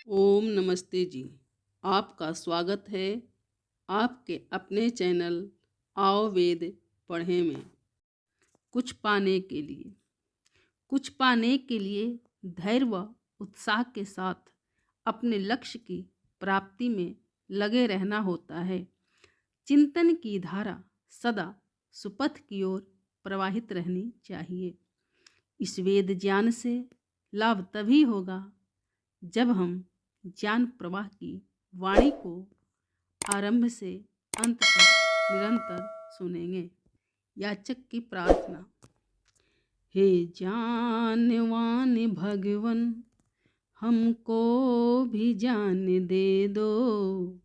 ओम नमस्ते जी। आपका स्वागत है आपके अपने चैनल आओ वेद पढ़ें में। कुछ पाने के लिए कुछ पाने के लिए धैर्य व उत्साह के साथ अपने लक्ष्य की प्राप्ति में लगे रहना होता है। चिंतन की धारा सदा सुपथ की ओर प्रवाहित रहनी चाहिए। इस वेद ज्ञान से लाभ तभी होगा जब हम ज्ञान प्रवाह की वाणी को आरंभ से अंत तक निरंतर सुनेंगे। याचक की प्रार्थना। हे ज्ञानवान भगवन, हमको भी ज्ञान दे दो।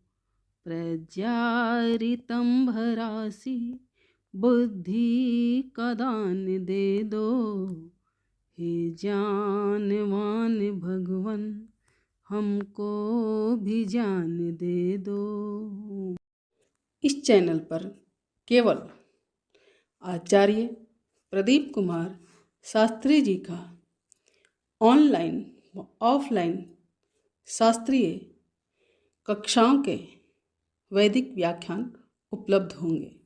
प्रज्ञारितम भरासी बुद्धि का दान दे दो। हे ज्ञानवान भगवन, हमको भी ज्ञान दे दो। इस चैनल पर केवल आचार्य प्रदीप कुमार शास्त्री जी का ऑनलाइन व ऑफलाइन शास्त्रीय कक्षाओं के वैदिक व्याख्यान उपलब्ध होंगे।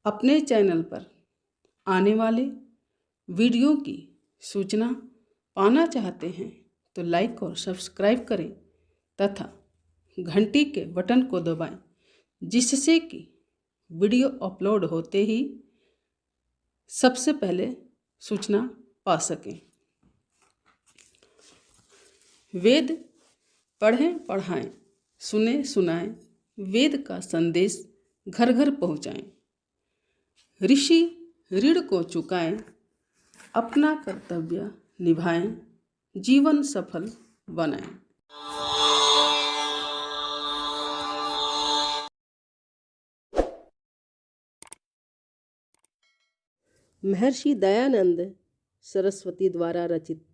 अपने चैनल पर आने वाले वीडियो की सूचना पाना चाहते हैं तो लाइक और सब्सक्राइब करें तथा घंटी के बटन को दबाएं, जिससे कि वीडियो अपलोड होते ही सबसे पहले सूचना पा सकें। वेद पढ़ें पढ़ाएं, सुने सुनाएं, वेद का संदेश घर घर पहुँचाएं। ऋषि ऋण को चुकाएं, अपना कर्तव्य निभाएं, जीवन सफल बनाएं। महर्षि दयानंद सरस्वती द्वारा रचित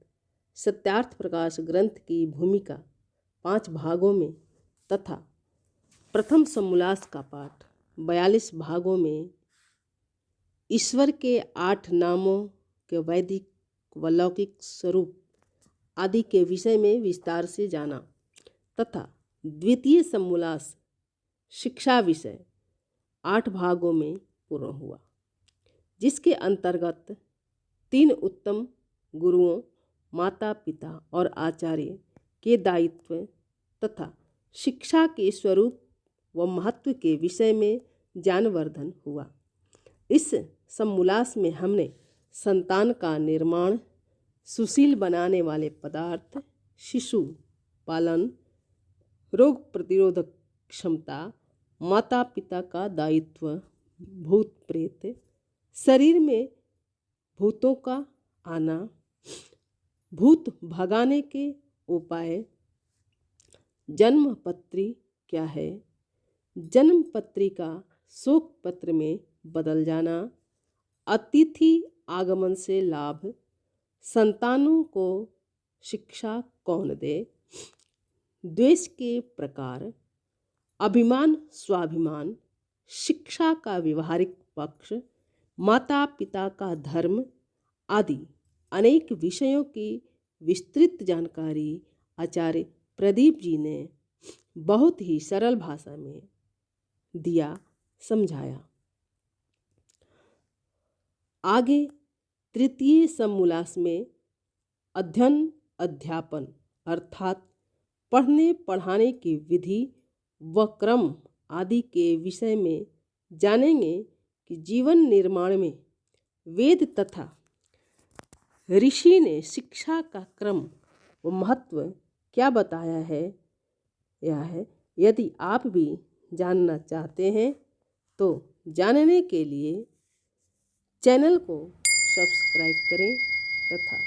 सत्यार्थ प्रकाश ग्रंथ की भूमिका 5 भागों में तथा प्रथम समोल्लास का पाठ 42 भागों में ईश्वर के 8 नामों के वैदिक व लौकिक स्वरूप आदि के विषय में विस्तार से जाना तथा द्वितीय समोल्लास शिक्षा विषय 8 भागों में पूर्ण हुआ, जिसके अंतर्गत 3 उत्तम गुरुओं, माता पिता और आचार्य के दायित्व तथा शिक्षा के स्वरूप व महत्व के विषय में ज्ञानवर्धन हुआ। इस समोल्लास में हमने संतान का निर्माण, सुशील बनाने वाले पदार्थ, शिशु पालन, रोग प्रतिरोधक क्षमता, माता पिता का दायित्व, भूत प्रेत, शरीर में भूतों का आना, भूत भगाने के उपाय, जन्म पत्री क्या है, जन्म पत्री का शोक पत्र में बदल जाना, अतिथि आगमन से लाभ, संतानों को शिक्षा कौन दे, द्वेष के प्रकार, अभिमान स्वाभिमान, शिक्षा का व्यवहारिक पक्ष, माता पिता का धर्म आदि अनेक विषयों की विस्तृत जानकारी आचार्य प्रदीप जी ने बहुत ही सरल भाषा में दिया, समझाया। आगे तृतीय समोल्लास में अध्ययन अध्यापन अर्थात पढ़ने पढ़ाने की विधि व क्रम आदि के विषय में जानेंगे कि जीवन निर्माण में वेद तथा ऋषि ने शिक्षा का क्रम व महत्व क्या बताया है। यदि आप भी जानना चाहते हैं तो जानने के लिए चैनल को सब्सक्राइब करें तथा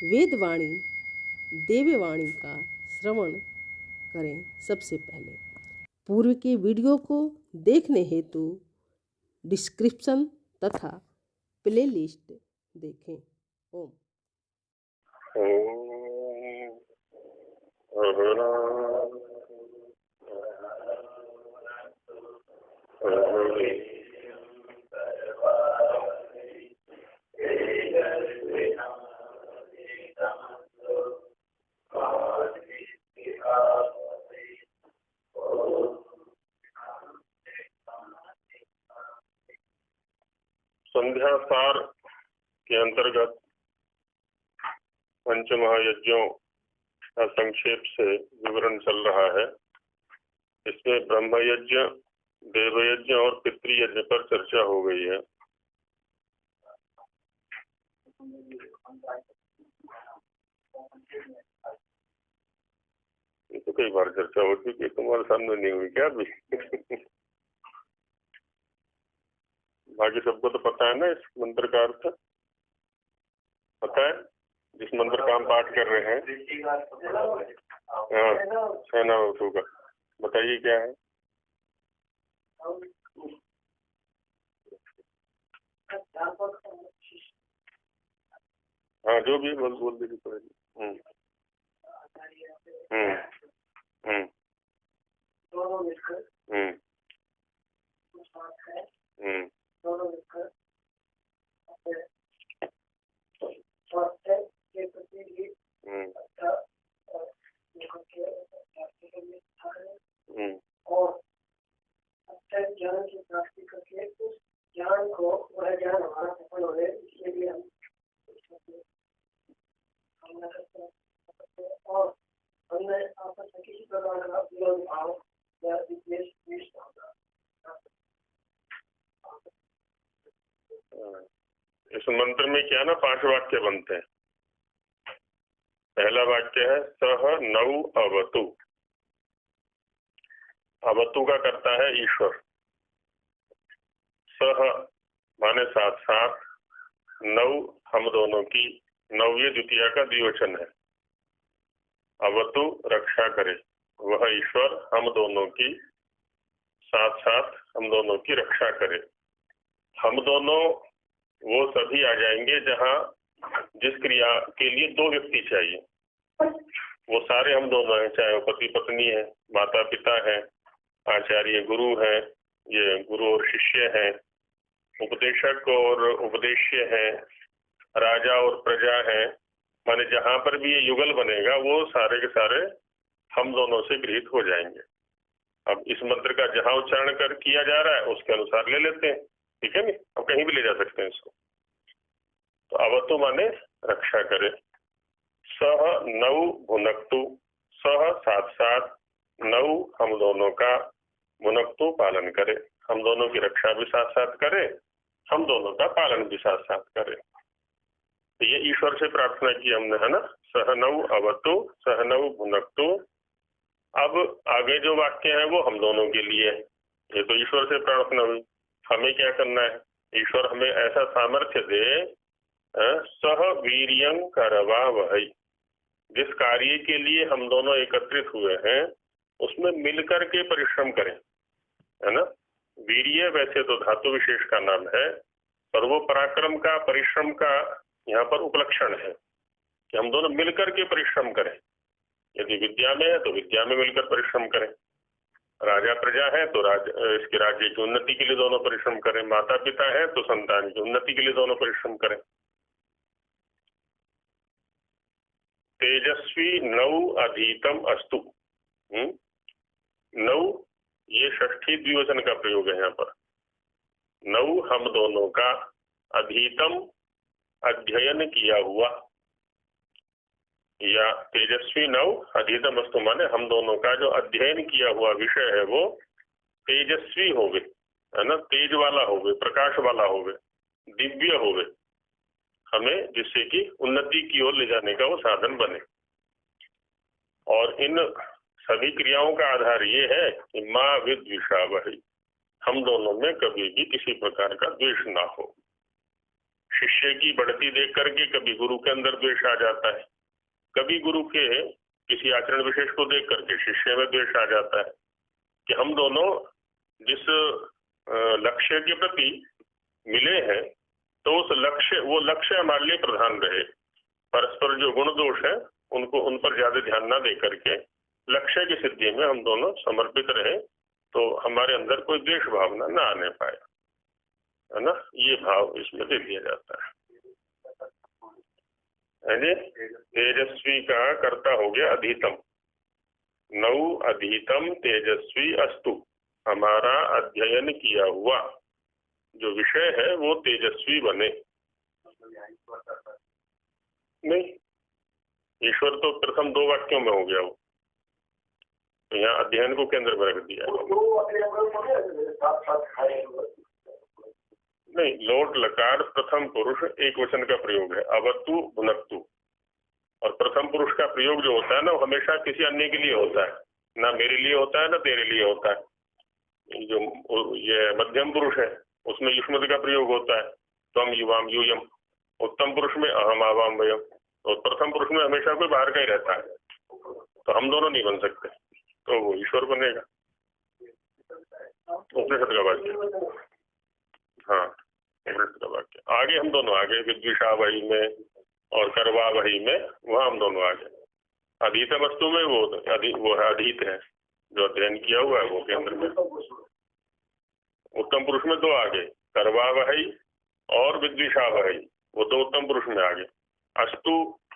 वेदवाणी देववाणी का श्रवण करें। सबसे पहले पूर्व के वीडियो को देखने हेतु डिस्क्रिप्शन तथा प्लेलिस्ट देखें। ओम। संध्या सार के अंतर्गत पंचमहायज्ञों का संक्षेप से विवरण चल रहा है। इसमें ब्रह्मयज्ञ, देवयज्ञ और पितृयज्ञ पर चर्चा हो गई है। ये तो कई बार चर्चा हो चुकी है, तुम्हारे सामने नहीं हुई क्या अभी? बाकी सबको तो पता है ना इस मंत्र का अर्थ? पता है जिस मंत्र का हम पाठ कर रहे हैं? हाँ, सेना वसु का बताइए क्या है? हाँ, जो भी बोल दीजिए पहले। और अच्छे ज्ञान की प्राप्ति करके उस ज्ञान को, वह ज्ञान हमारा सफल हो, इसके लिए हम और हमने आपस में किसी प्रकार का विरोध भाव या विद्वेष इस मंत्र में क्या ना 5 वाक्य बनते हैं। पहला वाक्य है सह नौ अवतु। अवतु का करता है ईश्वर। सह माने साथ साथ, नौ हम दोनों की, नौवे द्वितीया का द्विवचन है। अवतु रक्षा करे, वह ईश्वर हम दोनों की साथ साथ हम दोनों की रक्षा करे। हम दोनों वो सभी आ जाएंगे जहाँ जिस क्रिया के लिए 2 व्यक्ति चाहिए, वो सारे हम दोनों हैं, चाहे वो पति पत्नी है, माता पिता है, आचार्य गुरु है, ये गुरु और शिष्य है, उपदेशक और उपदेश्य है, राजा और प्रजा है। माने जहां पर भी ये युगल बनेगा वो सारे के सारे हम दोनों से गृहीत हो जाएंगे। अब इस मंत्र का जहां उच्चारण कर किया जा रहा है उसके अनुसार ले लेते हैं, ठीक है नहीं? अब कहीं भी ले जा सकते हैं इसको। तो अवतु माने रक्षा करे। सह नौ भुनक्तु, सह साथ साथ, नौ हम दोनों का, भुनक्तु पालन करे, हम दोनों की रक्षा भी साथ साथ करे, हम दोनों का पालन भी साथ साथ करे। तो ये ईश्वर से प्रार्थना की हमने, है ना? सह नौ अवतु, सह नौ भुनक्तु। अब आगे जो वाक्य है वो हम दोनों के लिए है। ये तो ईश्वर से प्रार्थना हुई। हमें क्या करना है? ईश्वर हमें ऐसा सामर्थ्य दे, सह वीर्यं करवा वही, जिस कार्य के लिए हम दोनों एकत्रित हुए हैं उसमें मिलकर के परिश्रम करें, है ना? वीर्य वैसे तो धातु विशेष का नाम है, पर वो पराक्रम का, परिश्रम का यहाँ पर उपलक्षण है कि हम दोनों मिलकर के परिश्रम करें। यदि विद्या में है तो विद्या में मिलकर परिश्रम करें, राजा प्रजा है तो इसके राज्य की उन्नति के लिए दोनों परिश्रम करें, माता पिता है तो संतान की उन्नति के लिए दोनों परिश्रम करें। तेजस्वी नौ अधीतम अस्तु। नौ ये षष्ठी द्विवचन का प्रयोग है यहाँ पर। नौ हम दोनों का, अधीतम अध्ययन किया हुआ, या तेजस्वी नौ अधीतम अस्तु माने हम दोनों का जो अध्ययन किया हुआ विषय है वो तेजस्वी होवे, है ना? तेज वाला होवे, प्रकाश वाला होवे, दिव्य होवे, हमें जिससे कि उन्नति की ओर ले जाने का वो साधन बने। और इन सभी क्रियाओं का आधार ये है कि माँ विद्विषावहि, हम दोनों में कभी भी किसी प्रकार का द्वेष ना हो। शिष्य की बढ़ती देख करके कभी गुरु के अंदर द्वेष आ जाता है, कभी गुरु के किसी आचरण विशेष को देख करके शिष्य में द्वेष आ जाता है, कि हम दोनों जिस लक्ष्य के प्रति मिले हैं तो उस लक्ष्य, वो लक्ष्य हमारे लिए प्रधान रहे। परस्पर जो गुण दोष है उनको, उन पर ज्यादा ध्यान ना दे करके लक्ष्य की सिद्धि में हम दोनों समर्पित रहे, तो हमारे अंदर कोई द्वेष भावना ना आने पाए, है ना? ये भाव इसमें दे दिया जाता है। तेजस्वी का कर्ता हो गया अधीतम। नौ अधीतम तेजस्वी अस्तु, हमारा अध्ययन किया हुआ, जो विषय है वो तेजस्वी बने। नहीं, ईश्वर तो प्रथम 2 वाक्यों में हो गया वो, तो यहाँ अध्ययन को केंद्र में रख दिया। नहीं, लोट लकार प्रथम पुरुष एक वचन का प्रयोग है, अवतु भुनक्तु, और प्रथम पुरुष का प्रयोग जो होता है ना वो हमेशा किसी अन्य के लिए होता है, ना मेरे लिए होता है ना तेरे लिए होता है। जो ये मध्यम पुरुष है उसमें युष्मत का प्रयोग होता है, त्वम युवाम यूयम। उत्तम पुरुष में अहम आवाम वयम, और प्रथम पुरुष में हमेशा कोई बाहर का ही रहता है, तो हम दोनों नहीं बन सकते, तो वो ईश्वर बनेगा। उपनिषद का वाक्य, हाँ उपनिषद का वाक्य। आगे हम दोनों आगे विद्विषा वही में और करवा वही में, वहाँ हम दोनों आगे। अधीत वस्तु में वो है अधीत है, जो अध्ययन किया हुआ है वो केंद्र में। उत्तम पुरुष में 2 आगे, करवा वही और विद्विषा वही, वो 2 उत्तम पुरुष में आगे। अस्तु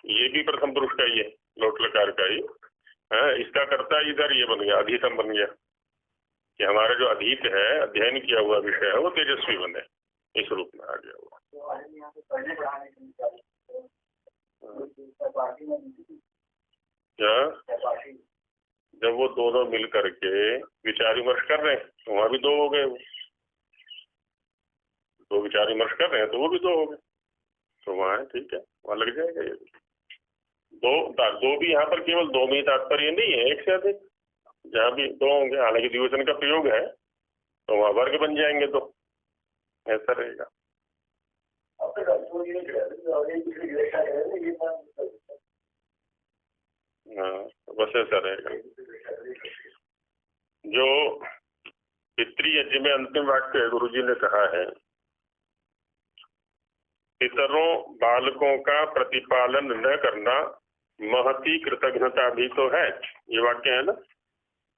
ये भी प्रथम पुरुष का ही है, लोट लकार का ही है। इसका कर्ता इधर ये बन गया, अधीतम बन गया, कि हमारा जो अधीत है, अध्ययन किया हुआ विषय है, वो तेजस्वी बने, इस रूप में आ गया हुआ। क्या जब वो दोनों मिल करके विचार विमर्श कर रहे हैं तो वहां भी 2 हो गए, वो 2 विचार विमर्श कर रहे हैं तो वो भी 2 हो गए, तो वहां है, ठीक है, वहां लग जाएगा ये। 2 भी यहाँ पर केवल 2 में ही तात्पर्य नहीं है, एक से अधिक जहाँ भी 2 होंगे, हालांकि द्विवचन का प्रयोग है तो वहां वर्ग बन जाएंगे 2, ऐसा रहेगा। हाँ, बस ऐसा रहेगा। जो पितृयज्ञ में अंतिम वाक्य गुरु जी ने कहा है, पितरों बालकों का प्रतिपालन न करना महती कृतज्ञता भी तो है, ये वाक्य है ना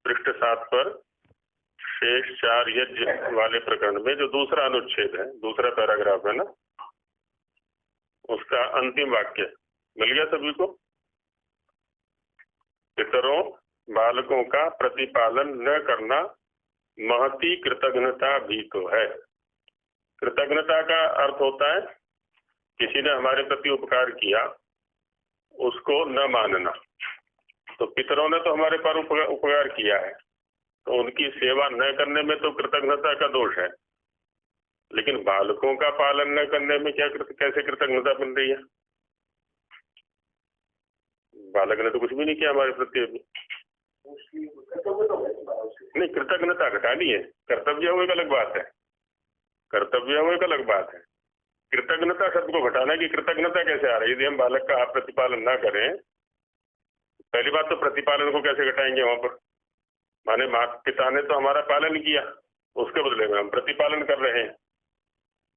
पृष्ठ 7 पर, शेष 4 यज्ञ वाले प्रकरण में जो दूसरा अनुच्छेद है, दूसरा पैराग्राफ है ना, उसका अंतिम वाक्य मिल गया सभी को। पितरों बालकों का प्रतिपालन न करना महती कृतज्ञता भी तो है। कृतज्ञता का अर्थ होता है किसी ने हमारे प्रति उपकार किया उसको न मानना। तो पितरों ने तो हमारे पर उपकार किया है, तो उनकी सेवा न करने में तो कृतज्ञता का दोष है, लेकिन बालकों का पालन न करने में कैसे कृतज्ञता बन रही है? बालक ने तो कुछ भी नहीं किया हमारे प्रति अभी। नहीं, कृतज्ञता घटानी है, कर्तव्य हो एक अलग बात है, कर्तव्य हो एक अलग बात है। कृतज्ञता शब्द को घटाना कि कृतज्ञता कैसे आ रही है? यदि हम बालक का प्रतिपालन ना करें, पहली बात तो प्रतिपालन को कैसे घटाएंगे वहां पर? माने माता पिता ने तो हमारा पालन किया, उसके बदले में हम प्रतिपालन कर रहे हैं,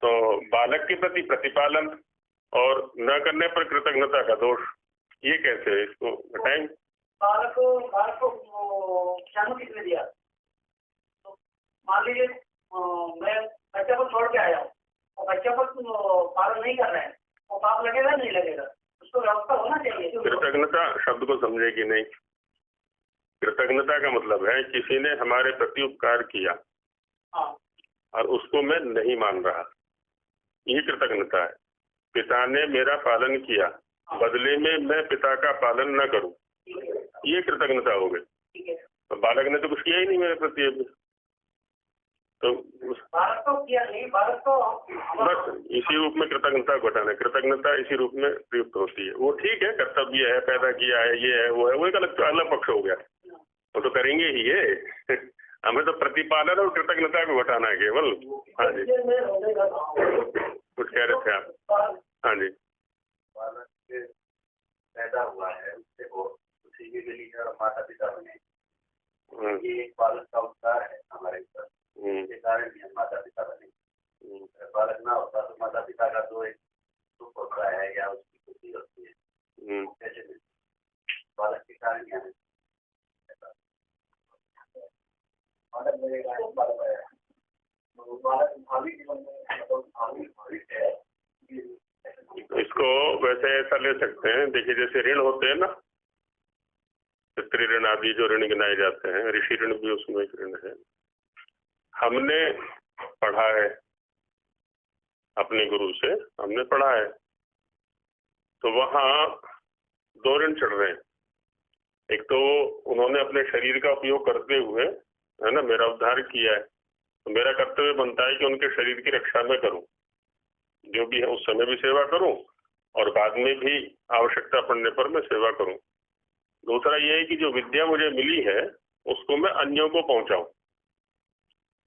तो बालक के प्रति प्रतिपालन और न करने पर कृतज्ञता का दोष, ये कैसे है? इसको घटाएंगे। बालक को जानो किसने दिया? तो मान लीजिए मैं बच्चा को छोड़ के आया हूँ और बच्चा को पालन नहीं कर रहे हैं, तो पाप लगेगा नहीं लगेगा? उसको व्यवस्था होना चाहिए। कृतज्ञता शब्द को समझे कि नहीं? कृतज्ञता का मतलब है किसी ने हमारे प्रति उपकार किया, हाँ, और उसको मैं नहीं मान रहा, ये कृतज्ञता है। पिता ने मेरा पालन किया, बदले में मैं पिता का पालन न करूं, ये कृतज्ञता हो गई। ठीक है। तो बालक ने तो कुछ किया ही नहीं मेरे प्रति अभी, तो बालक को किया नहीं, बालक को बस इसी रूप में कृतज्ञता घटाना, कृतज्ञता इसी रूप में प्रयुक्त होती है। वो ठीक है, कर्तव्य है, पैदा किया है, ये है, वो एक अलग पक्ष हो गया, वो तो करेंगे ही ये हमें तो प्रतिपालन और कृतज्ञता को घटाना है केवल। हाँ जी, कुछ कह रहे थे आप? हाँ जी, पैदा हुआ है उससे वो उसी के लिए माता पिता बने, ये एक बालक का उपकार है हमारे ऊपर, इसके कारण ही हम माता पिता बने। बालक ना होता तो माता पिता का तो एक दुख होता है या उसकी खुशी होती है, कैसे बालक के कारण ही हमें इसको वैसे ऐसा ले सकते हैं, देखिए जैसे ऋण होते हैं ना, पितृ ऋण आदि जो ऋण गिनाए जाते हैं, ऋषि ऋण भी उसमें एक ऋण है। हमने पढ़ा है, अपने गुरु से हमने पढ़ा है। तो वहाँ दो ऋण चढ़ रहे हैं। एक तो उन्होंने अपने शरीर का उपयोग करते हुए, है ना, मेरा उद्धार किया है, तो मेरा कर्तव्य बनता है कि उनके शरीर की रक्षा मैं करूं, जो भी है उस समय भी सेवा करूं और बाद में भी आवश्यकता पड़ने पर मैं सेवा करूं। दूसरा ये है कि जो विद्या मुझे मिली है उसको मैं अन्यों को पहुंचाऊं,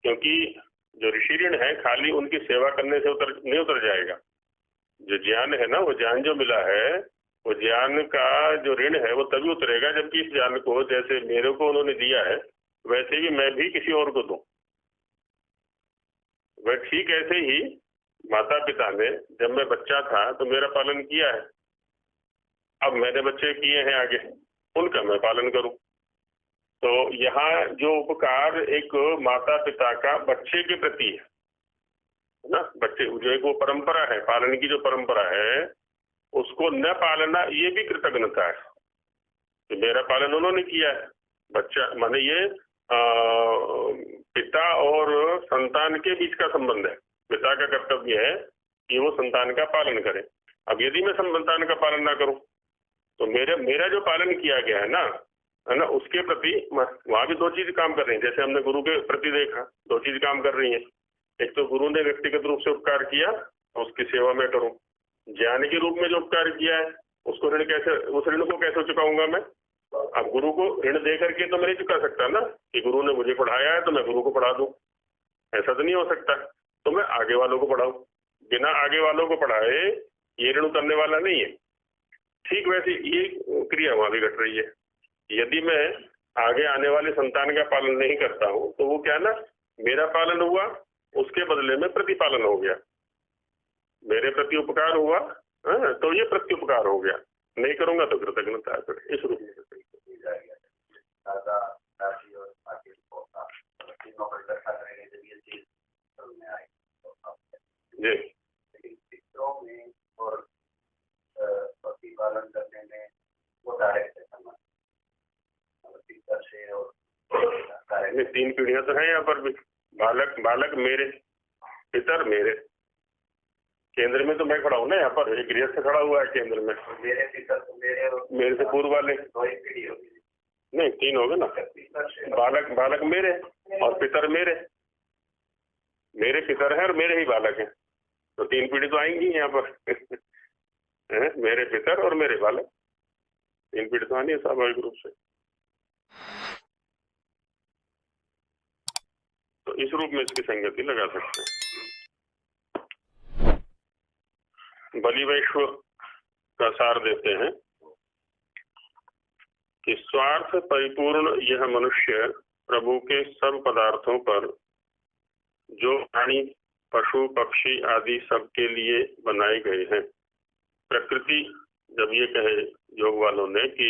क्योंकि जो ऋषि ऋण है खाली उनकी सेवा करने से नहीं उतर जाएगा। जो ज्ञान है ना, वो ज्ञान जो मिला है, वो ज्ञान का जो ऋण है वो तभी उतरेगा जबकि इस ज्ञान को जैसे मेरे को उन्होंने दिया है वैसे ही मैं भी किसी और को दूं। वह ठीक ऐसे ही माता पिता ने जब मैं बच्चा था तो मेरा पालन किया है, अब मैंने बच्चे किए हैं आगे, उनका मैं पालन करूं। तो यहाँ जो उपकार एक माता पिता का बच्चे के प्रति है ना, बच्चे जो एक वो परंपरा है, पालन की जो परंपरा है उसको न पालना ये भी कृतज्ञता है कि मेरा पालन उन्होंने किया है। बच्चा माने ये पिता और संतान के बीच का संबंध है। पिता का कर्तव्य है कि वो संतान का पालन करे। अब यदि मैं संतान का पालन ना करूं तो मेरा जो पालन किया गया है ना, उसके प्रति वहां भी दो चीज काम कर रही है। जैसे हमने गुरु के प्रति देखा, दो चीज काम कर रही है। एक तो गुरु ने व्यक्तिगत रूप से उपकार किया तो उसकी सेवा मैं करूं, ज्ञान के रूप में जो उपकार किया है उसको ऋण कैसे, उस ऋण को कैसे चुकाऊंगा मैं? अब गुरु को ऋण दे करके तो मैं नहीं चुका सकता ना कि गुरु ने मुझे पढ़ाया है तो मैं गुरु को पढ़ा दूं, ऐसा तो नहीं हो सकता। तो मैं आगे वालों को पढ़ाऊं, बिना आगे वालों को पढ़ाए ये ऋण उतरने वाला नहीं है। ठीक वैसे ये क्रिया वहां भी घट रही है। यदि मैं आगे आने वाले संतान का पालन नहीं करता हूं तो वो क्या ना, मेरा पालन हुआ उसके बदले में प्रतिपालन हो गया, मेरे प्रति उपकार हुआ तो ये प्रत्युपकार हो गया, नहीं करूंगा तो कृतज्ञता। इस रूप में दादा दादी और बाकी तीनों को इकट्ठा करेंगे जब ये चीज में आएगी। जी, लेकिन पितरों में और प्रतिपालन करने में वो डायरेक्ट है संबंध, पितर से और तीन पीढ़ियां तो है यहाँ पर भी। बालक मेरे, पितर मेरे। केंद्र में तो मैं खड़ा हूँ ना, यहाँ पर एक गृहस्थ खड़ा हुआ है केंद्र में। मेरे पितर तो मेरे और मेरे से पूर्व वाले दो ही पीढ़ी होगी, नहीं तीन हो गए ना। बालक मेरे और पितर मेरे, मेरे पितर है और मेरे ही बालक हैं, तो तीन पीढ़ी तो आएंगी यहाँ पर मेरे पितर और मेरे बालक, तीन पीढ़ी तो आनी है स्वाभाविक रूप से। तो इस रूप में इसकी संगति लगा सकते हैं। बलि वैश्व का सार देते हैं कि स्वार्थ परिपूर्ण यह मनुष्य प्रभु के सब पदार्थों पर जो प्राणी पशु पक्षी आदि सबके लिए बनाए गए हैं। प्रकृति जब ये कहे योग वालों ने कि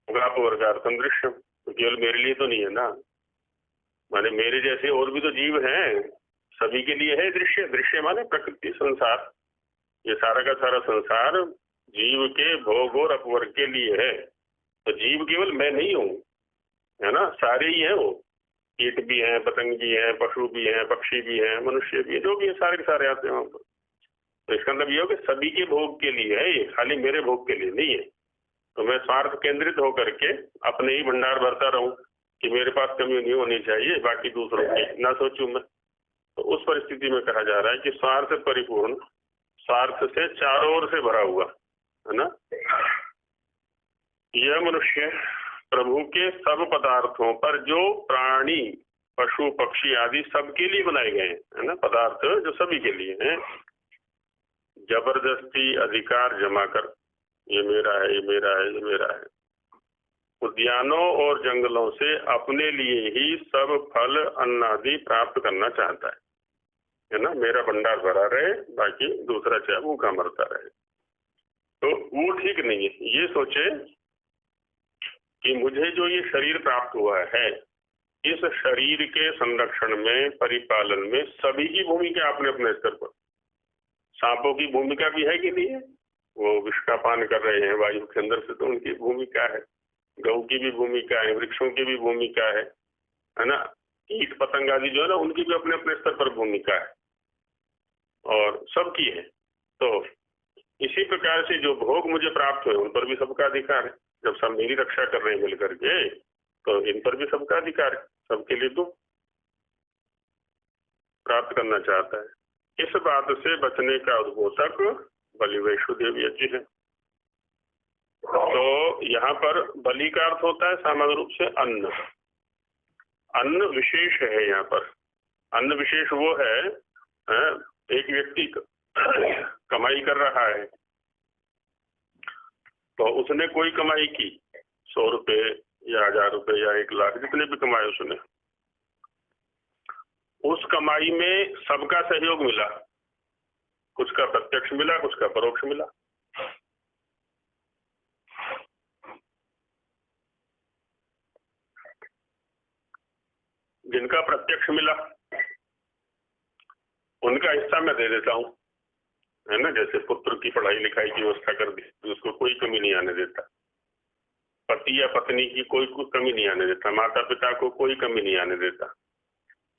वर्गार्थम दृश्य, तो केवल मेरे लिए तो नहीं है ना, माने मेरे जैसे और भी तो जीव हैं, सभी के लिए है दृश्य। दृश्य माने प्रकृति, संसार, ये सारा का सारा संसार जीव के भोग और अपवर्ग के लिए है। तो जीव केवल मैं नहीं हूँ, है ना, सारे ही हैं। वो कीट भी हैं, पतंग भी हैं, पशु भी हैं, पक्षी भी हैं, मनुष्य भी है, जो भी है सारे के सारे आते हैं वहां पर। तो इसका मतलब ये हो कि सभी के भोग के लिए है, ये खाली मेरे भोग के लिए नहीं है। तो मैं स्वार्थ केंद्रित होकर के अपने ही भंडार भरता रहूं कि मेरे पास कमी नहीं होनी चाहिए, बाकी दूसरों की ना सोचूं मैं। तो उस परिस्थिति में कहा जा रहा है कि स्वार्थ परिपूर्ण, स्वार्थ से चारों ओर से भरा हुआ है ना, यह मनुष्य प्रभु के सब पदार्थों पर जो प्राणी पशु पक्षी आदि सबके लिए बनाए गए हैं, है ना, पदार्थ जो सभी के लिए हैं, जबरदस्ती अधिकार जमा कर ये मेरा है, ये मेरा है, ये मेरा है, उद्यानों और जंगलों से अपने लिए ही सब फल अन्न आदि प्राप्त करना चाहता है ना, मेरा भंडार भरा रहे, बाकी दूसरा चाहे भूखा मरता रहे। तो वो ठीक नहीं है। ये सोचे कि मुझे जो ये शरीर प्राप्त हुआ है, इस शरीर के संरक्षण में, परिपालन में सभी की भूमिका अपने अपने स्तर पर। सांपों की भूमिका भी है कि नहीं है, वो विष का पान कर रहे हैं वायु के अंदर से, तो उनकी भूमिका है। गौ की भी भूमिका है, वृक्षों की भी भूमिका है ना, कीट पतंग आदि जो है ना, उनकी भी अपने अपने स्तर पर भूमिका है। और सबकी है। तो इसी प्रकार से जो भोग मुझे प्राप्त हुए उन पर भी सबका अधिकार है। जब सब मेरी रक्षा कर रहे हैं मिलकर के, तो इन पर भी सबका अधिकार है। सबके लिए दुख प्राप्त करना चाहता है। इस बात से बचने का उद्बोधक बलि वैश्वदेव यज्ञ है। तो यहाँ पर बलि का अर्थ होता है सामान्य रूप से अन्न। अन्न विशेष है। यहाँ पर अन्न विशेष वो है, एक व्यक्ति कमाई कर रहा है, तो उसने कोई कमाई की 100 रुपये या 1000 रुपये या 1 लाख, जितने भी कमाए उसने, उस कमाई में सबका सहयोग मिला। कुछ का प्रत्यक्ष मिला, कुछ का परोक्ष मिला। जिनका प्रत्यक्ष मिला उनका हिस्सा मैं दे देता हूँ, है ना। जैसे पुत्र की पढ़ाई लिखाई की व्यवस्था कर दी, तो उसको कोई कमी नहीं आने देता। पति या पत्नी की कोई कमी नहीं आने देता। माता पिता को कोई कमी नहीं आने देता।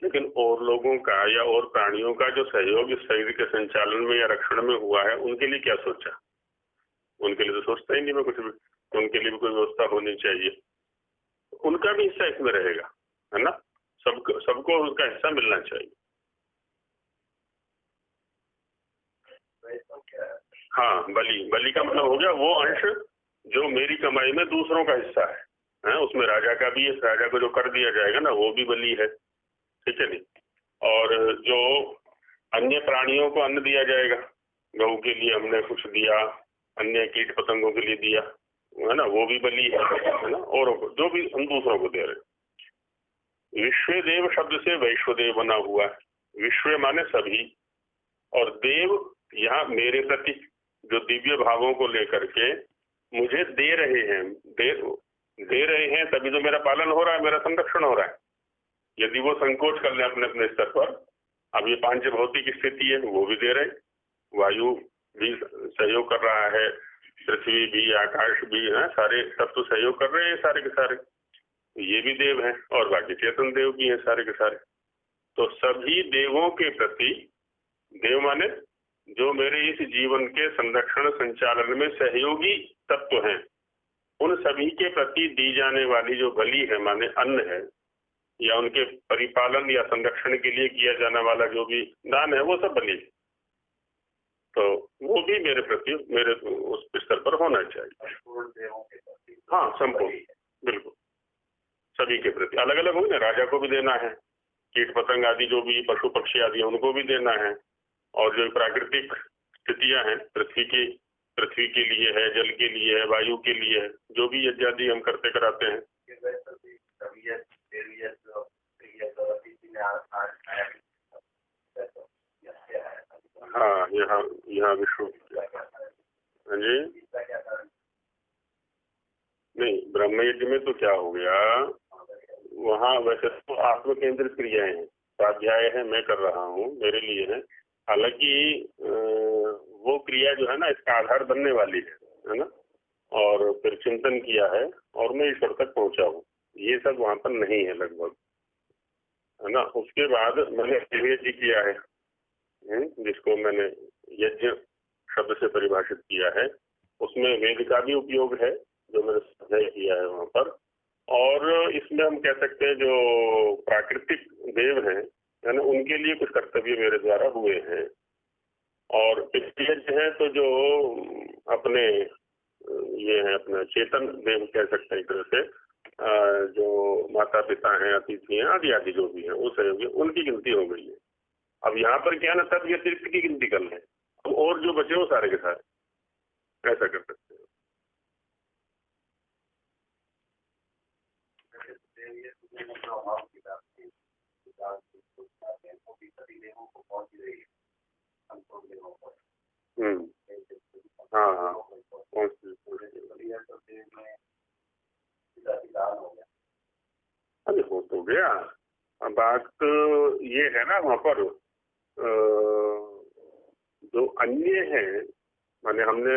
लेकिन और लोगों का या और प्राणियों का जो सहयोग इस शरीर के संचालन में या रक्षण में हुआ है, उनके लिए क्या सोचा? उनके लिए तो सोचता ही नहीं मैं कुछ भी। उनके लिए भी कोई व्यवस्था होनी चाहिए। उनका भी हिस्सा इसमें रहेगा, है ना। सबको उसका हिस्सा मिलना चाहिए। हाँ, बलि का मतलब हो गया वो अंश जो मेरी कमाई में दूसरों का हिस्सा है। उसमें राजा का भी है। राजा को जो कर दिया जाएगा ना, वो भी बलि है, ठीक है नहीं। और जो अन्य प्राणियों को अन्न दिया जाएगा, गऊ के लिए हमने कुछ दिया, अन्य कीट पतंगों के लिए दिया, है ना, वो भी बलि है ना। और जो भी हम दूसरों को दे रहे। विश्वदेव शब्द से वैश्वदेव बना हुआ है। विश्व माने सभी, और देव यहाँ मेरे प्रति जो दिव्य भावों को लेकर के मुझे दे रहे हैं, दे रहे हैं, तभी तो मेरा पालन हो रहा है, मेरा संरक्षण हो रहा है। यदि वो संकोच कर ले अपने अपने स्तर पर, अब ये पांच भौतिक स्थिति है, वो भी दे रहे, वायु भी सहयोग कर रहा है, पृथ्वी भी, आकाश भी है, सारे तत्व सहयोग कर रहे हैं, सारे के सारे। ये भी देव हैं, और बाकी चेतन देव भी हैं, सारे के सारे। तो सभी देवों के प्रति, देव माने जो मेरे इस जीवन के संरक्षण संचालन में सहयोगी तत्व हैं, उन सभी के प्रति दी जाने वाली जो बलि है, माने अन्न है, या उनके परिपालन या संरक्षण के लिए किया जाने वाला जो भी दान है, वो सब बलि है। तो वो भी मेरे प्रति, मेरे उस स्तर पर होना चाहिए। हाँ, संपूर्ण, बिल्कुल सभी के प्रति। अलग अलग होंगे, राजा को भी देना है, कीट पतंग आदि जो भी पशु पक्षी आदि है उनको भी देना है, और जो प्राकृतिक स्थितियां हैं, पृथ्वी के लिए है, जल के लिए है, वायु के लिए है, जो भी यज्ञ आदि हम करते कराते हैं। हाँ, यहाँ विष्णु, हाँ जी, नहीं, ब्रह्म यज्ञ में तो क्या हो गया, वहाँ वैसे तो आत्म केंद्रित क्रियाएं हैं, स्वाध्याय है, मैं कर रहा हूँ, मेरे लिए है। हालांकि वो क्रिया जो है ना, इसका आधार बनने वाली है ना, और फिर चिंतन किया है और मैं ईश्वर तक पहुंचा हूँ, ये सब वहां पर नहीं है लगभग, है ना। उसके बाद मैंने यज्ञ किया है, जिसको मैंने यज्ञ शब्द से परिभाषित किया है। उसमें वेद का भी उपयोग है जो मैंने स्वाध्याय किया है वहां पर। और इसमें हम कह सकते हैं जो प्राकृतिक देव हैं, है ना, उनके लिए कुछ कर्तव्य मेरे द्वारा हुए हैं। और यज्ञ है तो जो अपने ये है, अपना चेतन देव कह सकते हैं एक तरह से, जो माता पिता हैं, अतिथि हैं, आदि आदि जो भी है, वो सहयोगी, उनकी गिनती हो गई है। अब यहाँ पर क्या ना, तब व्यतिरिक्त की गिनती कर लें, तो और जो बचे वो सारे के सारे ऐसा कर सकते हैं। हाँ हाँ, अरे हो तो गया। बात ये है ना, वहाँ पर जो अन्य है, माने हमने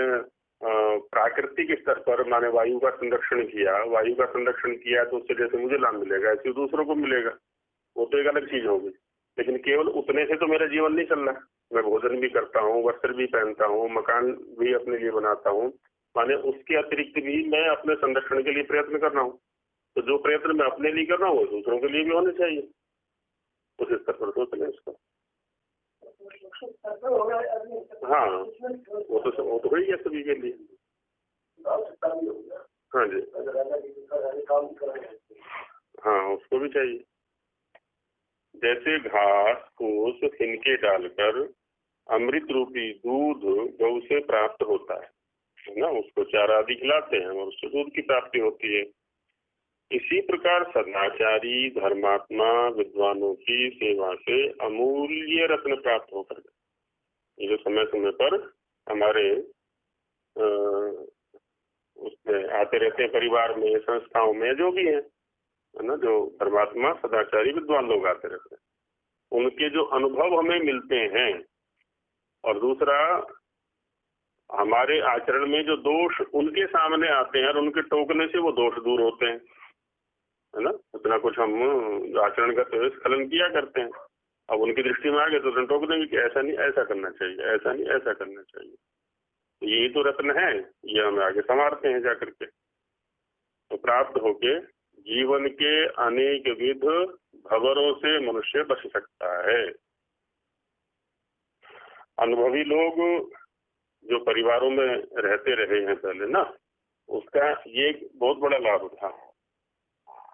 प्राकृतिक स्तर पर माने वायु का संरक्षण किया, तो उससे जैसे मुझे लाभ मिलेगा ऐसे दूसरों को मिलेगा, वो तो एक अलग चीज होगी। लेकिन केवल उतने से तो मेरा जीवन नहीं चल रहा। मैं भोजन भी करता हूँ, वस्त्र भी पहनता हूँ, मकान भी अपने लिए बनाता हूँ, माने उसके अतिरिक्त भी मैं अपने संरक्षण के लिए प्रयत्न कर रहा हूँ। तो जो प्रयत्न मैं अपने लिए कर रहा हूँ वो दूसरों के लिए भी होने चाहिए। उस स्तर पर सोच लें इसको। हाँ, वो तो वही है सभी के लिए। हाँ जी, हाँ उसको भी चाहिए। जैसे घास फूस हिनके डालकर अमृत रूपी दूध गौ से प्राप्त होता है ना, उसको चारा आदि खिलाते हैं और उससे दूध की प्राप्ति होती है। इसी प्रकार सदाचारी धर्मात्मा विद्वानों की सेवा से अमूल्य रत्न प्राप्त होकर ये जो समय समय पर हमारे उसमें आते रहते हैं, परिवार में, संस्थाओं में, जो भी है ना, जो धर्मात्मा सदाचारी विद्वान लोग आते रहते हैं, उनके जो अनुभव हमें मिलते हैं, और दूसरा हमारे आचरण में जो दोष उनके सामने आते हैं और उनके टोकने से वो दोष दूर होते हैं, है ना। इतना कुछ हम आचरण करते हुए स्खलन किया करते हैं, अब उनकी दृष्टि में आ गए तो टोक देंगे कि ऐसा नहीं ऐसा करना चाहिए, ऐसा नहीं ऐसा करना चाहिए। तो यही तो रत्न है, ये हमें आगे संवारते हैं जाकर के। तो प्राप्त होके जीवन के अनेक विध भंवरों से मनुष्य बच सकता है। अनुभवी लोग जो परिवारों में रहते रहे हैं पहले ना, उसका ये एक बहुत बड़ा लाभ था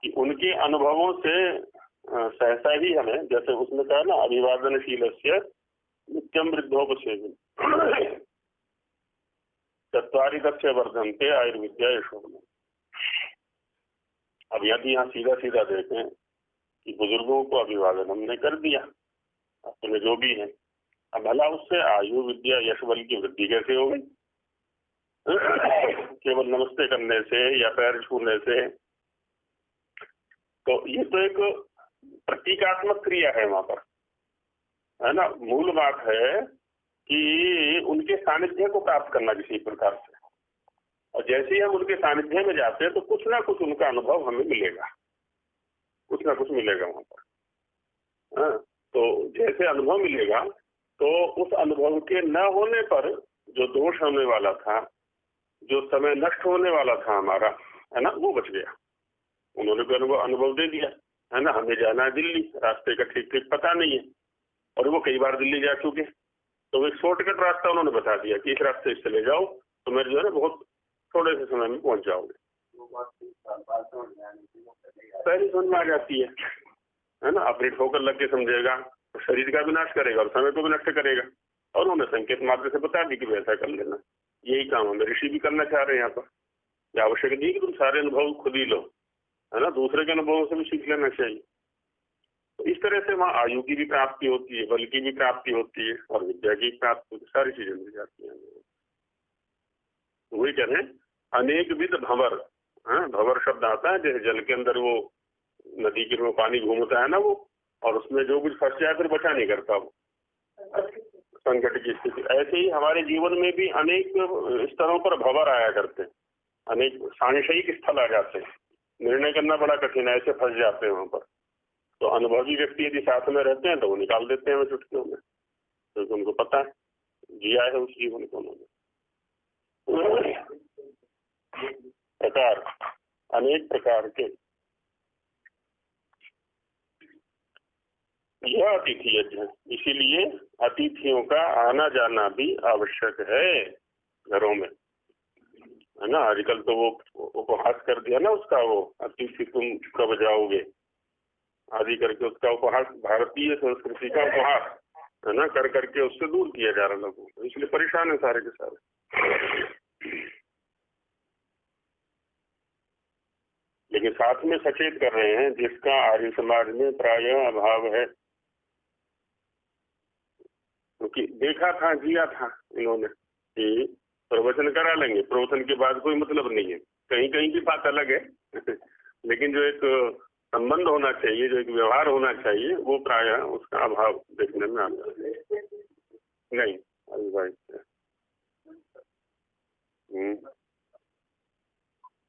कि उनके अनुभवों से सहसा ही हमें, जैसे उसमें कहा ना, अभिवादनशील नित्यम वृद्धोपसेवन चत्वारि दक्ष वर्धनते आयुर्विद्या यशोधन। अब यदि यहाँ सीधा सीधा देखें कि बुजुर्गों को अभिवादन हमने कर दिया अपने जो भी है, अब भला उससे आयु विद्या यश बल की वृद्धि कैसे हो गई? केवल नमस्ते करने से या पैर छूने से? तो ये तो एक प्रतीकात्मक क्रिया है वहां पर, है ना। मूल बात है कि उनके सानिध्य को प्राप्त करना किसी प्रकार से, और जैसे ही हम उनके सानिध्य में जाते हैं तो कुछ ना कुछ उनका अनुभव हमें मिलेगा, कुछ ना कुछ मिलेगा वहां पर। हाँ, तो जैसे अनुभव मिलेगा तो उस अनुभव के न होने पर जो दोष होने वाला था, जो समय नष्ट होने वाला था हमारा, है ना, वो बच गया। उन्होंने भी अनुभव दे दिया, है ना। हमें जाना है दिल्ली, रास्ते का ठीक ठीक पता नहीं है, और वो कई बार दिल्ली जा चुके, तो एक शॉर्टकट रास्ता उन्होंने बता दिया कि इस रास्ते से चले जाओ तो मेरे जो है ना बहुत थोड़े से समय में पहुंच जाओगे। पहली समझ में आ जाती है ना। अपनी ठोकर लग के समझेगा तो शरीर का भी नाश करेगा और समय को भी नष्ट करेगा, और उन्होंने संकेत मात्र से बता दी कि वैसा कर लेना। यही काम हमें ऋषि भी करना चाह रहे हैं यहाँ पर। यह आवश्यक नहीं कि तुम सारे अनुभव खुद ही लो, है ना, दूसरे के अनुभवों से भी सीख लेना चाहिए। तो इस तरह से वहाँ आयु की भी प्राप्ति होती है, बल की भी प्राप्ति होती है, और विद्या की प्राप्ति होती है, सारी चीजें मिल जाती हैं। वही कह रहे हैं अनेक विध भंवर। भंवर शब्द आता है जैसे जल के अंदर वो नदी के में पानी घूमता है ना वो, और उसमें जो कुछ फंस जाए फिर बचा नहीं करता वो, संकट की स्थिति। ऐसे ही हमारे जीवन में भी अनेक स्तरों पर भंवर आया करते हैं, अनेक सांशयिक स्थल आ जाते हैं, निर्णय करना बड़ा कठिन है, ऐसे फंस जाते हैं वहां पर। तो अनुभवी व्यक्ति यदि साथ में रहते हैं तो वो निकाल देते हैं चुटकियों में, क्योंकि उनको पता है, जिया है उस जीवन को उन्होंने। प्रकार अनेक प्रकार के। यह अतिथि यज्ञ है, इसीलिए अतिथियों का आना जाना भी आवश्यक है घरों में, है ना। आजकल तो वो उपहास कर दिया ना उसका, वो अतिथि तुम कब जाओगे आदि करके उसका उपहास, भारतीय संस्कृति का उपहास, है ना, कर करके उससे दूर किया जा रहा लोगों को, इसलिए परेशान है सारे के सारे। लेकिन साथ में सचेत कर रहे हैं जिसका आर्य समाज में प्रायः अभाव है, क्योंकि देखा था, जिया था इन्होंने कि प्रवचन करा लेंगे, प्रवचन के बाद कोई मतलब नहीं है, कहीं कहीं की बात अलग है लेकिन जो एक संबंध होना चाहिए, जो एक व्यवहार होना चाहिए, वो प्रायः उसका अभाव देखने में आता है। नहीं अभी भाई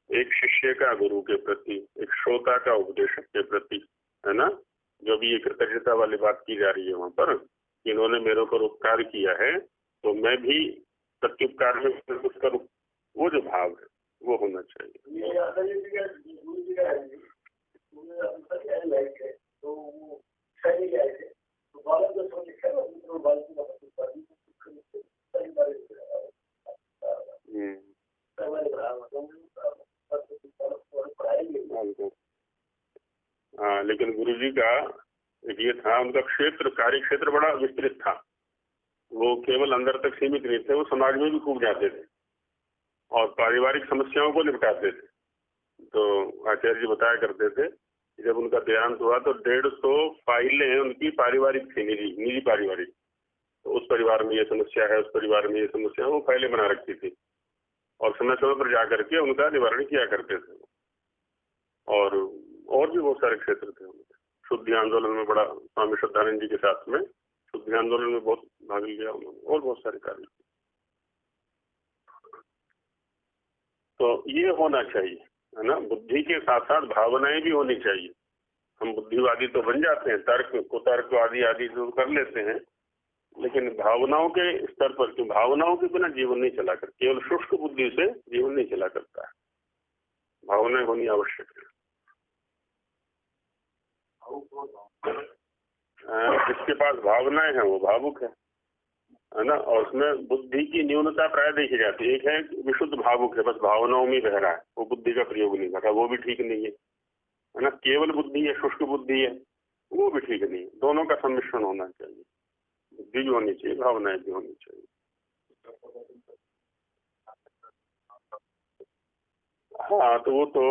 एक शिष्य का गुरु के प्रति, एक श्रोता का उपदेशक के प्रति, है ना, जो भी ये कृतज्ञता वाली बात की जा रही है वहाँ पर, इन्होंने मेरे ऊपर उपकार किया है तो मैं भी प्रत्युपकार में कुछ करूँ, वो जो भाव है वो होना चाहिए। हाँ, लेकिन गुरु जी का एक ये था, उनका क्षेत्र, कार्य क्षेत्र बड़ा विस्तृत था। वो केवल अंदर तक सीमित नहीं थे, वो समाज में भी कूद जाते थे और पारिवारिक समस्याओं को निपटाते थे। तो आचार्य जी बताया करते थे कि जब उनका देहांत हुआ तो 150 फाइलें उनकी पारिवारिक थी, निजी पारिवारिक। तो उस परिवार में ये समस्या है, उस परिवार में ये समस्या है, वो फाइलें बना रखी थी और समय समय पर जा करके उनका निवारण किया करते थे। और भी बहुत सारे क्षेत्र थे उनके। शुद्धि आंदोलन में बड़ा, स्वामी श्रद्धानंद जी के साथ में शुद्धि आंदोलन में बहुत भाग लिया उन्होंने, और बहुत सारे कार्य। तो ये होना चाहिए, है ना। बुद्धि के साथ साथ भावनाएं भी होनी चाहिए। हम बुद्धिवादी तो बन जाते हैं, कुतर्क आदि जो कर लेते हैं, लेकिन भावनाओं के स्तर पर, क्यों, भावनाओं के बिना जीवन नहीं चला कर, केवल शुष्क बुद्धि से जीवन नहीं चला करता है। भावनाएं होनी आवश्यक है। जिसके पास भावनाएं हैं वो भावुक है ना। और उसमें बुद्धि की न्यूनता प्राय देखी जाती है। एक है विशुद्ध भावुक है, बस भावनाओं में बह रहा है, वो बुद्धि का प्रयोग नहीं कर रहा, वो भी ठीक नहीं है ना। केवल बुद्धि है, शुष्क बुद्धि है, वो भी ठीक नहीं है। दोनों का सम्मिश्रण होना चाहिए, बुद्धि भी होनी चाहिए, भावनाएं भी होनी चाहिए। हाँ, तो वो तो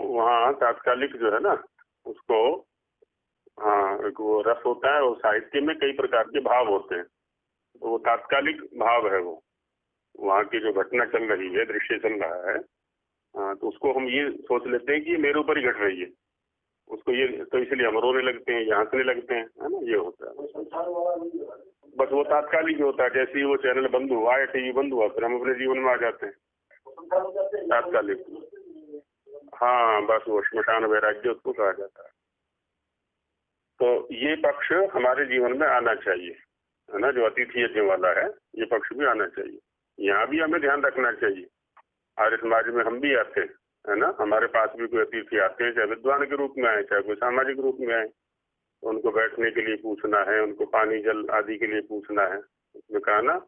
वहाँ तात्कालिक जो है ना, उसको, हाँ, एक वो रस होता है और साहित्य में कई प्रकार के भाव होते हैं। तो वो तात्कालिक भाव है, वो वहाँ की जो घटना चल रही है, दृश्य चल रहा है, हाँ, तो उसको हम ये सोच लेते हैं कि ये मेरे ऊपर ही घट रही है, उसको ये, तो इसलिए हम रोने लगते हैं या हंसने लगते हैं, है ना। ये होता है, बस वो तात्कालिक होता है। जैसे ही वो चैनल बंद हुआ या टीवी बंद हुआ, फिर हम अपने जीवन में आ जाते हैं, तात्कालिक। हाँ, बस वो श्मशान वैराग्य उसको कहा जाता है। तो ये पक्ष हमारे जीवन में आना चाहिए, है ना। जो अतिथि यज्ञ वाला है, ये पक्ष भी आना चाहिए। यहाँ भी हमें ध्यान रखना चाहिए। आर्य समाज में हम भी आते हैं, है ना। हमारे पास भी कोई अतिथि आते हैं, चाहे विद्वान के रूप में आए, चाहे कोई सामाजिक रूप में आए, तो उनको बैठने के लिए पूछना है, उनको पानी जल आदि के लिए पूछना है। उसमें कहा ना,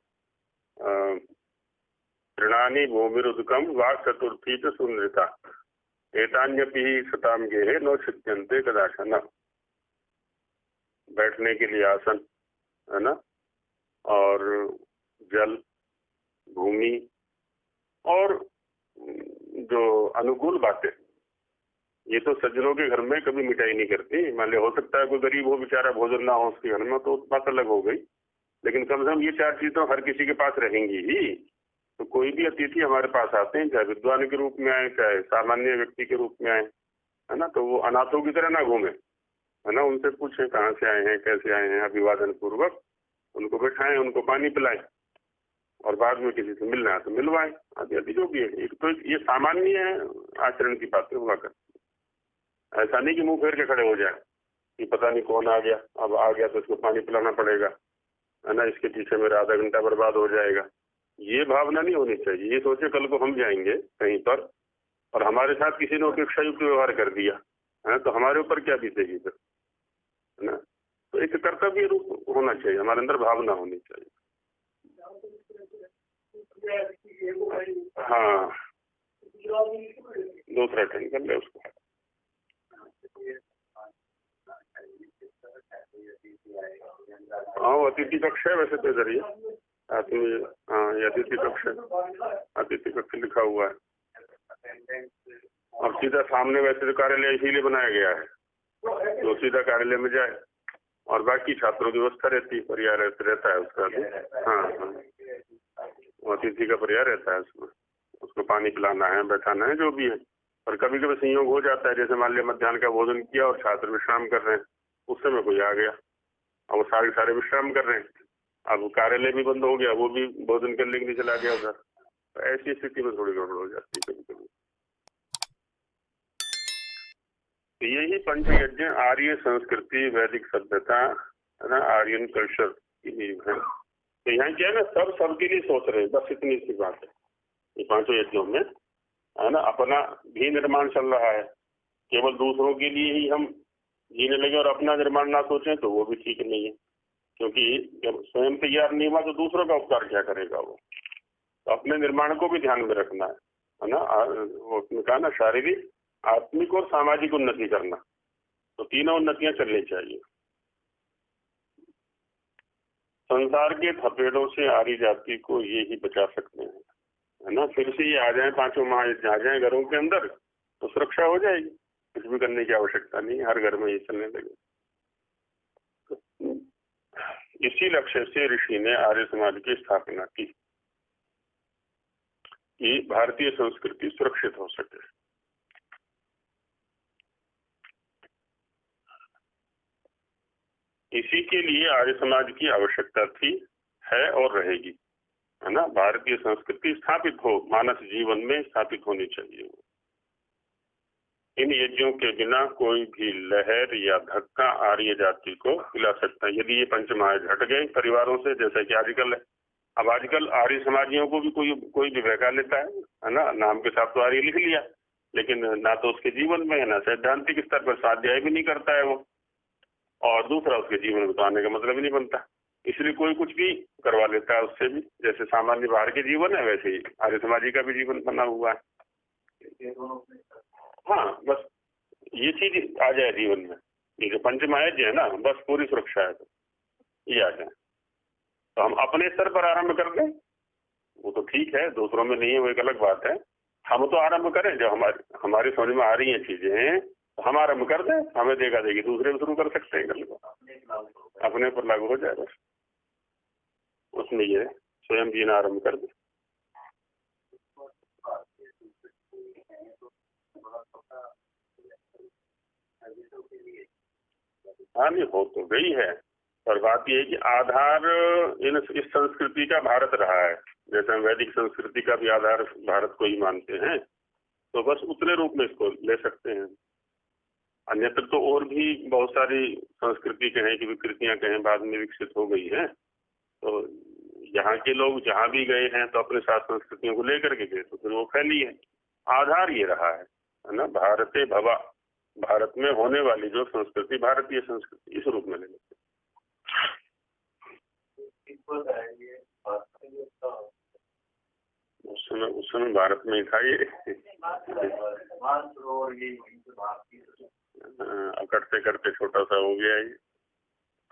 तृणानि भूमिरुदकम वाक् चतुर्थी च सुनृता एतान्यपि सताम गेहे नो छिद्यन्ते कदाचन। बैठने के लिए आसन, है ना, और जल, भूमि, और जो अनुकूल बातें, ये तो सज्जनों के घर में कभी मिटाई नहीं करती। मान लिया हो सकता है कोई गरीब हो, बेचारा, भोजन ना हो उसके घर में, तो बात अलग हो गई, लेकिन कम से कम ये 4 चीजें तो हर किसी के पास रहेंगी ही। तो कोई भी अतिथि हमारे पास आते हैं, चाहे विद्वान के रूप में आए, चाहे सामान्य व्यक्ति के रूप में आए, है ना, तो वो अनाथों की तरह ना घूमे, है ना। उनसे पूछें कहाँ से आए हैं, कैसे आए हैं, अभिवादन पूर्वक उनको बैठाएं, उनको पानी पिलाएं, और बाद में किसी से मिलना है तो मिलवाएं, आदि आदि जो भी है। एक तो ये सामान्य आचरण की बातें हुआ करती। ऐसा नहीं कि मुंह फेर के खड़े हो जाए कि पता नहीं कौन आ गया, अब आ गया तो इसको पानी पिलाना पड़ेगा, है ना, इसके पीछे मेरा आधा घंटा बर्बाद हो जाएगा। ये भावना नहीं होनी चाहिए। ये सोचे कल को हम जाएंगे कहीं पर और हमारे साथ किसी ने उपेक्षा युक्त व्यवहार कर दिया, है, तो हमारे ऊपर क्या बीतेगी फिर, है ना। तो एक कर्तव्य रूप होना चाहिए, हमारे अंदर भावना होनी चाहिए। हाँ, दूसरा अटेंड कर ले उसको। हाँ, वो अतिथि कक्ष है वैसे तो इधर ही आदमी। हाँ, ये अतिथि कक्ष है, अतिथि कक्ष लिखा हुआ है। और सीधा सामने वैसे तो कार्यालय इसीलिए बनाया गया है, तो सीधा कार्यालय में जाए, और बाकी छात्रों की व्यवस्था रहती है, पर्याय रहता है उसका भी। हाँ हाँ, अतिथि का पर्याय रहता है उसमें, उसको पानी पिलाना है, बैठाना है, जो भी है। और कभी कभी संयोग हो जाता है, जैसे मान लिया मध्याह्न का भोजन किया और छात्र विश्राम कर रहे हैं, उस समय कोई आ गया, अब वो सारे विश्राम कर रहे हैं, अब कार्यालय भी बंद हो गया, वो भी भोजन करने के लिए चला गया उधर। तो ऐसी स्थिति में थोड़ी गड़बड़ हो जाती है कभी कभी। तो यही पंच यज्ञ आर्य संस्कृति, वैदिक सभ्यता है ना, आर्यन कल्चर की नींव है। तो यहाँ क्या है ना, सब सबके लिए सोच रहे हैं, बस इतनी सी बात है ये पांचों यज्ञों में, है ना। अपना भी निर्माण चल रहा है, केवल दूसरों के लिए ही हम जीने लगे और अपना निर्माण ना सोचें तो वो भी ठीक नहीं है, क्योंकि जब स्वयं तैयार नहीं हुआ तो दूसरों का उपकार क्या करेगा वो। तो अपने निर्माण को भी ध्यान में रखना है ना। वो उसने कहा ना, शारीरिक, आत्मिक और सामाजिक उन्नति करना, तो तीनों उन्नतियां चलनी चाहिए। संसार के थपेड़ों से आर्य जाति को ये ही बचा सकते हैं, है ना। फिर से ये आ जाए, पांचों महायज्ञ आ जाए घरों के अंदर तो सुरक्षा हो जाएगी, कुछ भी करने की आवश्यकता नहीं, हर घर में ये चलने लगे। इसी लक्ष्य से ऋषि ने आर्य समाज की स्थापना की कि भारतीय संस्कृति सुरक्षित हो सके। इसी के लिए आर्य समाज की आवश्यकता थी, है और रहेगी, है ना। भारतीय संस्कृति स्थापित हो, मानस जीवन में स्थापित होनी चाहिए। इन यज्ञों के बिना कोई भी लहर या धक्का आर्य जाति को हिला सकता है। यदि ये पंचमहायज्ञ हट गए परिवारों से, जैसे कि आजकल है, अब आजकल आर्य समाजियों को भी कोई भी बहका लेता है ना, नाम के साथ तो आर्य लिख लिया, लेकिन ना तो उसके जीवन में है, ना सैद्धांतिक स्तर पर स्वाध्याय भी नहीं करता है वो, और दूसरा उसके जीवन में तो आने का मतलब ही नहीं बनता, इसलिए कोई कुछ भी करवा लेता है उससे भी। जैसे सामान्य बाहर के जीवन है, वैसे ही आर्य समाजी का भी जीवन बना हुआ है। हाँ, बस ये चीज आ जाए जीवन में, ये जो पंचमहायज्ञ है ना, बस पूरी सुरक्षा है, तो ये आ जाए तो हम अपने स्तर पर आरंभ कर दें, वो तो ठीक है, दूसरों में नहीं है वो एक अलग बात है। हम तो आरंभ करें, जो हमारी समझ में आ रही है चीजें तो हम आरंभ कर दें, हमें देखा देगी दूसरे भी शुरू कर सकते हैं, कल को अपने पर लागू हो जाए, बस उसमें ये स्वयं जीना आरंभ कर दे। हाँ, नहीं हो तो गई है, पर बात यह है कि आधार इस संस्कृति का भारत रहा है, जैसे हम वैदिक संस्कृति का भी आधार भारत को ही मानते हैं, तो बस उतने रूप में इसको ले सकते हैं। अन्यत्र तो और भी बहुत सारी संस्कृति कहें कि विकृतियां कहें बाद में विकसित हो गई हैं, तो यहाँ के लोग जहाँ भी गए हैं तो अपने साथ संस्कृतियों को लेकर के गए, तो फिर वो फैली है। आधार ये रहा है ना, भारते भवा, भारत में होने वाली जो संस्कृति भारतीय संस्कृति, इस रूप में ले लेते। उस समय भारत में ही था ये, करते करते छोटा सा हो गया ये,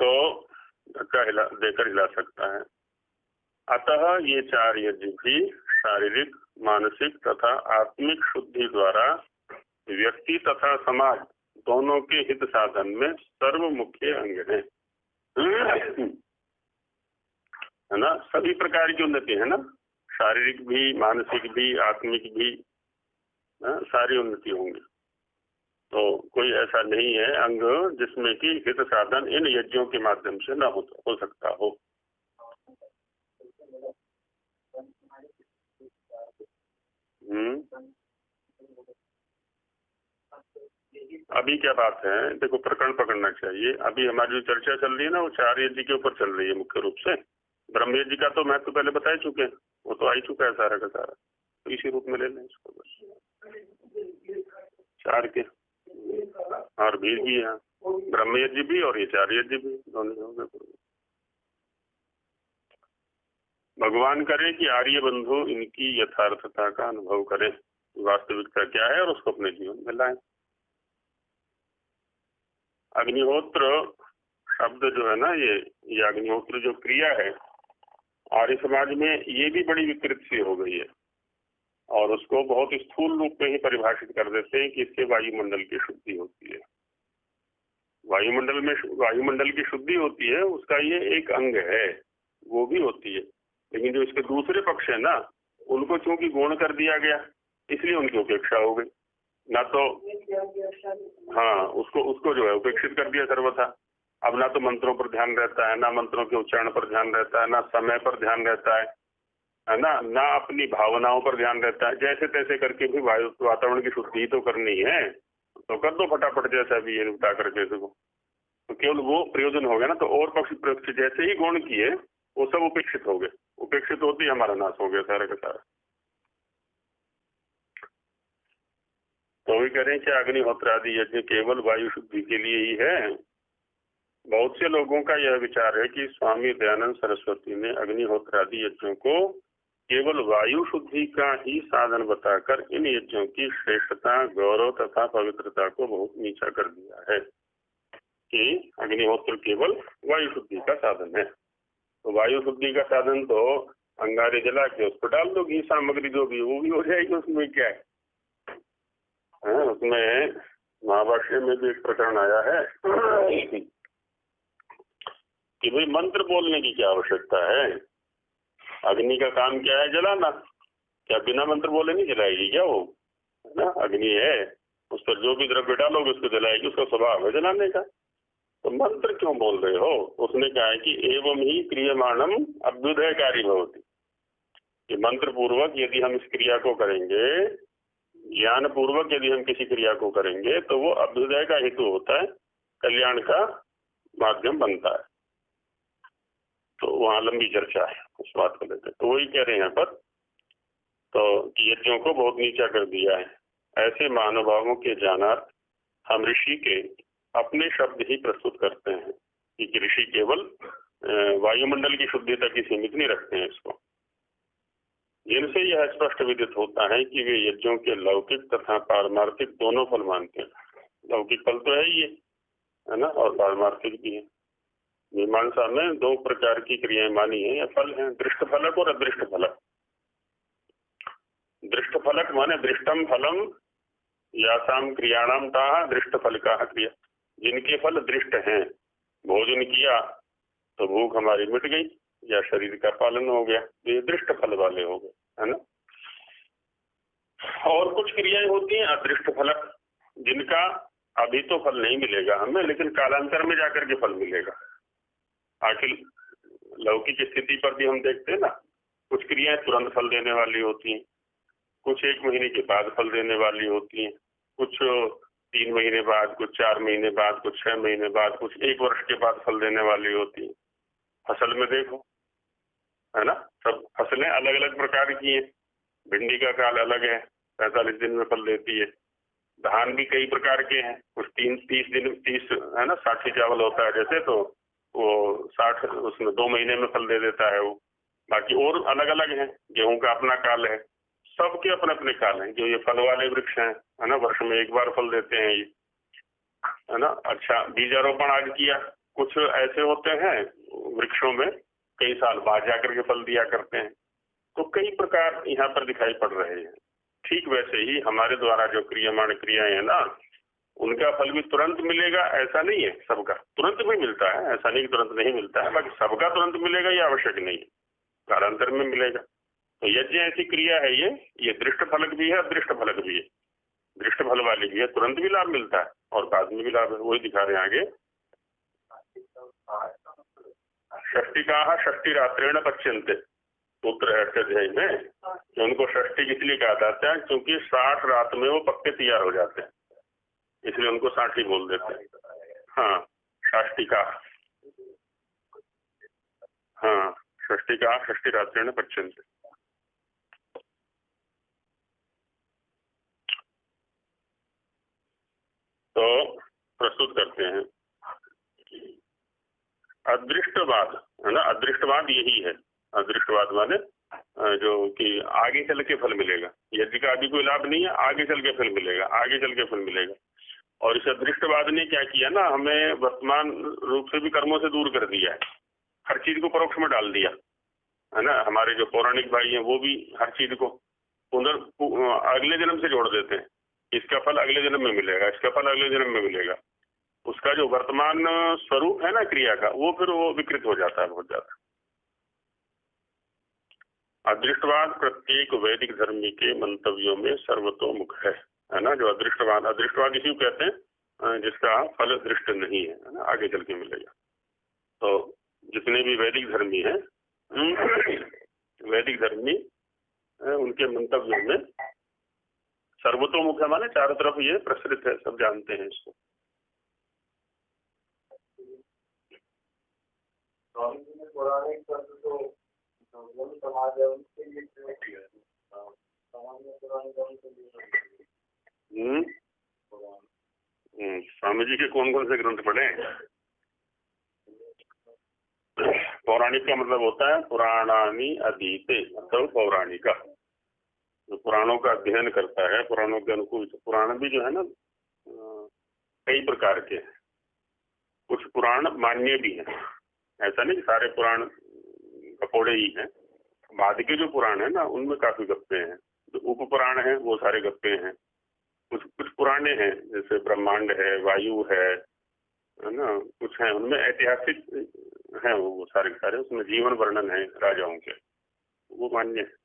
तो धक्का देकर हिला सकता है। अतः ये चार यज्ञ भी शारीरिक, मानसिक तथा आत्मिक शुद्धि द्वारा व्यक्ति तथा समाज दोनों के हित साधन में सर्व मुख्य अंग है ना। सभी प्रकार की उन्नति है ना, शारीरिक भी, मानसिक भी, आत्मिक भी, सारी उन्नति होंगी। तो कोई ऐसा नहीं है अंग जिसमें कि हित साधन इन यज्ञों के माध्यम से न हो सकता हो। अभी क्या बात है, देखो प्रकरण पकड़ना चाहिए। अभी हमारी जो चर्चा चल रही है ना, वो चार यज्ञ के ऊपर चल रही है मुख्य रूप से। ब्रह्म यज्ञ का तो मैं तो पहले बता ही चुके हैं, वो तो आ ही चुका है सारा का सारा, तो इसी रूप में ले लें इसको बस। चार के और बीज भी है, ब्रह्म यज्ञ भी और ये चार यज्ञ भी, दोनों हो गए। भगवान करे कि आर्य बंधु इनकी यथार्थता का अनुभव करें, वास्तविकता क्या है और उसको अपने जीवन में लाएं। अग्निहोत्र शब्द जो है ना, ये अग्निहोत्र जो क्रिया है आर्य समाज में, ये भी बड़ी विकृत सी हो गई है, और उसको बहुत स्थूल रूप में ही परिभाषित कर देते हैं कि इससे वायुमंडल की शुद्धि होती है। वायुमंडल की शुद्धि होती है, उसका ये एक अंग है, वो भी होती है, लेकिन जो इसके दूसरे पक्ष है ना, उनको चूंकि गौण कर दिया गया, इसलिए उनकी उपेक्षा हो गई ना। तो हाँ, उसको जो है उपेक्षित कर दिया सर्वथा। अब ना तो मंत्रों पर ध्यान रहता है, ना मंत्रों के उच्चारण पर ध्यान रहता है, ना समय पर ध्यान रहता है ना अपनी भावनाओं पर ध्यान रहता है। जैसे तैसे करके भी वातावरण की शुद्धि तो करनी है, तो कर दो फटाफट, जैसा भी ये बता करके इसको, तो केवल वो प्रयोजन हो गया ना। तो और पक्ष जैसे ही गौण किए वो सब उपेक्षित हो गए, उपेक्षित होते ही हमारा नाश हो गया सारा का सारा। तो भी करें कि अग्निहोत्र आदि यज्ञ केवल वायु शुद्धि के लिए ही है। बहुत से लोगों का यह विचार है कि स्वामी दयानंद सरस्वती ने अग्निहोत्र आदि यज्ञों को केवल वायु शुद्धि का ही साधन बताकर इन यज्ञों की श्रेष्ठता, गौरव तथा पवित्रता को बहुत नीचा कर दिया है कि अग्निहोत्र केवल वायु शुद्धि का साधन है। तो वायु शुद्धि का साधन तो अंगारे जला के उस पर डाल दो घी सामग्री जो भी, वो भी हो जाएगी, उसमें क्या है। उसमें महाभाष्य में भी एक प्रकरण आया है कि भाई मंत्र बोलने की क्या आवश्यकता है, अग्नि का काम क्या है, जलाना। क्या बिना मंत्र बोले नहीं जलाएगी क्या वो, है ना। अग्नि है, उस पर जो भी द्रव्य डालोगे उसको जलाएगी, उसका स्वभाव है जलाने का। तो मंत्र क्यों बोल रहे हो। उसने कहा है कि एवं ही क्रियमाणम अभ्युदयकारी भवति, कि मंत्र पूर्वक यदि हम इस क्रिया को करेंगे, ज्ञान पूर्वक यदि हम किसी क्रिया को करेंगे तो वो अभ्युदय का हेतु होता है, कल्याण का माध्यम बनता है। तो वहां लंबी चर्चा है उस बात को लेकर। तो वही कह रहे हैं यहाँ पर, तो यज्ञों को बहुत नीचा कर दिया है। ऐसे महानुभावों के जानार्थ हम ऋषि के अपने शब्द ही प्रस्तुत करते हैं कि ऋषि केवल वायुमंडल की शुद्धि तक ही सीमित नहीं रखते हैं इसको। जिनसे यह स्पष्ट विदित होता है कि वे यज्ञों के लौकिक तथा पारमार्थिक दोनों फल मानते हैं। लौकिक फल तो है ही है ना, और पारमार्थिक भी है। मीमांसा में दो प्रकार की क्रियाएं मानी है या फल है, दृष्ट फलक और अदृष्ट फलक। दृष्ट फलक माने दृष्टम फलम यासाम क्रियाणाम ता दृष्ट फल का क्रिया, जिनके फल दृष्ट हैं। भोजन किया तो भूख हमारी मिट गई या शरीर का पालन हो गया, तो ये दृष्ट फल वाले हो गए, है ना। और कुछ क्रियाएं होती हैं अदृष्ट फलक, जिनका अभी तो फल नहीं मिलेगा हमें, लेकिन कालांतर में जाकर के फल मिलेगा। आखिर लौकिक स्थिति पर भी हम देखते हैं ना, कुछ क्रियाएं तुरंत फल देने वाली होती हैं, कुछ 1 महीने के बाद फल देने वाली होती हैं, कुछ 3 महीने बाद, कुछ 4 महीने बाद, कुछ 6 महीने बाद, कुछ 1 वर्ष के बाद फल देने वाली होती हैं। फसल में देखो, है ना, सब फसलें अलग अलग प्रकार की हैं। भिंडी का काल अलग है, 45 दिन में फल देती है। धान भी कई प्रकार के हैं, कुछ 30 दिन, 30 है ना, 60 चावल होता है जैसे, तो वो 60 उसमें 2 महीने में फल दे देता है वो। बाकी और अलग अलग है, गेहूं का अपना काल है, सबके अपने अपने काल हैं। जो ये फल वाले वृक्ष हैं, है ना, वर्ष में 1 बार फल देते हैं ये, है ना। अच्छा, बीजारोपण आज किया, कुछ ऐसे होते हैं वृक्षों में कई साल बाद जाकर के फल दिया करते हैं। तो कई प्रकार यहाँ पर दिखाई पड़ रहे हैं। ठीक वैसे ही हमारे द्वारा जो क्रियामाण क्रियाएं हैं ना, उनका फल भी तुरंत मिलेगा ऐसा नहीं है। सबका तुरंत भी मिलता है, ऐसा नहीं कि तुरंत नहीं मिलता है, बाकी सबका तुरंत मिलेगा ये आवश्यक नहीं है, कालांतर में मिलेगा। तो यज्ञ ऐसी क्रिया है, ये दृष्ट फलक भी है, अदृष्ट फलक भी है। दृष्ट फल वाली भी है, तुरंत भी लाभ मिलता है और बाद में भी लाभ है, वही दिखा रहे हैं आगे। षष्टिकाः षष्टिरात्रेण पच्यन्ते, सूत्र है अध्याय में कि उनको षष्टि इसलिए कहा जाता है क्योंकि 60 रात में वो पक्के तैयार हो जाते हैं, इसलिए उनको 60 बोल देते हैं। हाँ, षष्टिका, हाँ, षष्टिका षष्टिरात्रेण पच्यन्ते। तो प्रस्तुत करते हैं अदृष्टवाद, है ना। अदृष्टवाद यही है, अदृष्टवाद माने जो कि आगे चल के फल मिलेगा। यज्ञ का अभी कोई लाभ नहीं है, आगे चल के फल मिलेगा, आगे चल के फल मिलेगा। और इस अदृष्टवाद ने क्या किया ना, हमें वर्तमान रूप से भी कर्मों से दूर कर दिया है, हर चीज को परोक्ष में डाल दिया, है ना। हमारे जो पौराणिक भाई हैं वो भी हर चीज को अगले जन्म से जोड़ देते हैं। इसका फल अगले जन्म में मिलेगा, इसका फल अगले जन्म में मिलेगा। उसका जो वर्तमान स्वरूप है ना क्रिया का, वो फिर वो विकृत हो जाता है बहुत ज्यादा। अदृष्टवाद प्रत्येक वैदिक धर्मी के मंतव्यों में सर्वतोमुख है ना। जो अदृष्टवाद इसी को कहते हैं जिसका फल दृष्ट नहीं है ना, आगे चल के मिलेगा। तो जितने भी वैदिक धर्मी हैं, वैदिक धर्मी उनके मंतव्यों में सर्वतोमुख है माने चारों तरफ ये प्रसरित है, सब जानते हैं इसको। पौराणिक तो समाज है उनके लिए स्वामी जी के कौन कौन से ग्रंथ पढ़े? पौराणिक का मतलब होता है पुराणानी अधीते, मतलब पौराणिका, जो पुराणों का अध्ययन करता है, पुराणों के अनुकूल। पुराण भी जो है ना कई प्रकार के हैं, कुछ पुराण मान्य भी हैं, ऐसा नहीं सारे पुराण कपोड़े ही हैं। बाद के जो पुराण है ना उनमें काफी गप्पे हैं, जो उप पुराण है वो सारे गप्पे हैं। कुछ कुछ पुराने हैं जैसे ब्रह्मांड है, वायु है ना, कुछ है उनमें ऐतिहासिक है वो सारे के सारे, उसमें जीवन वर्णन है राजाओं के, वो मान्य है।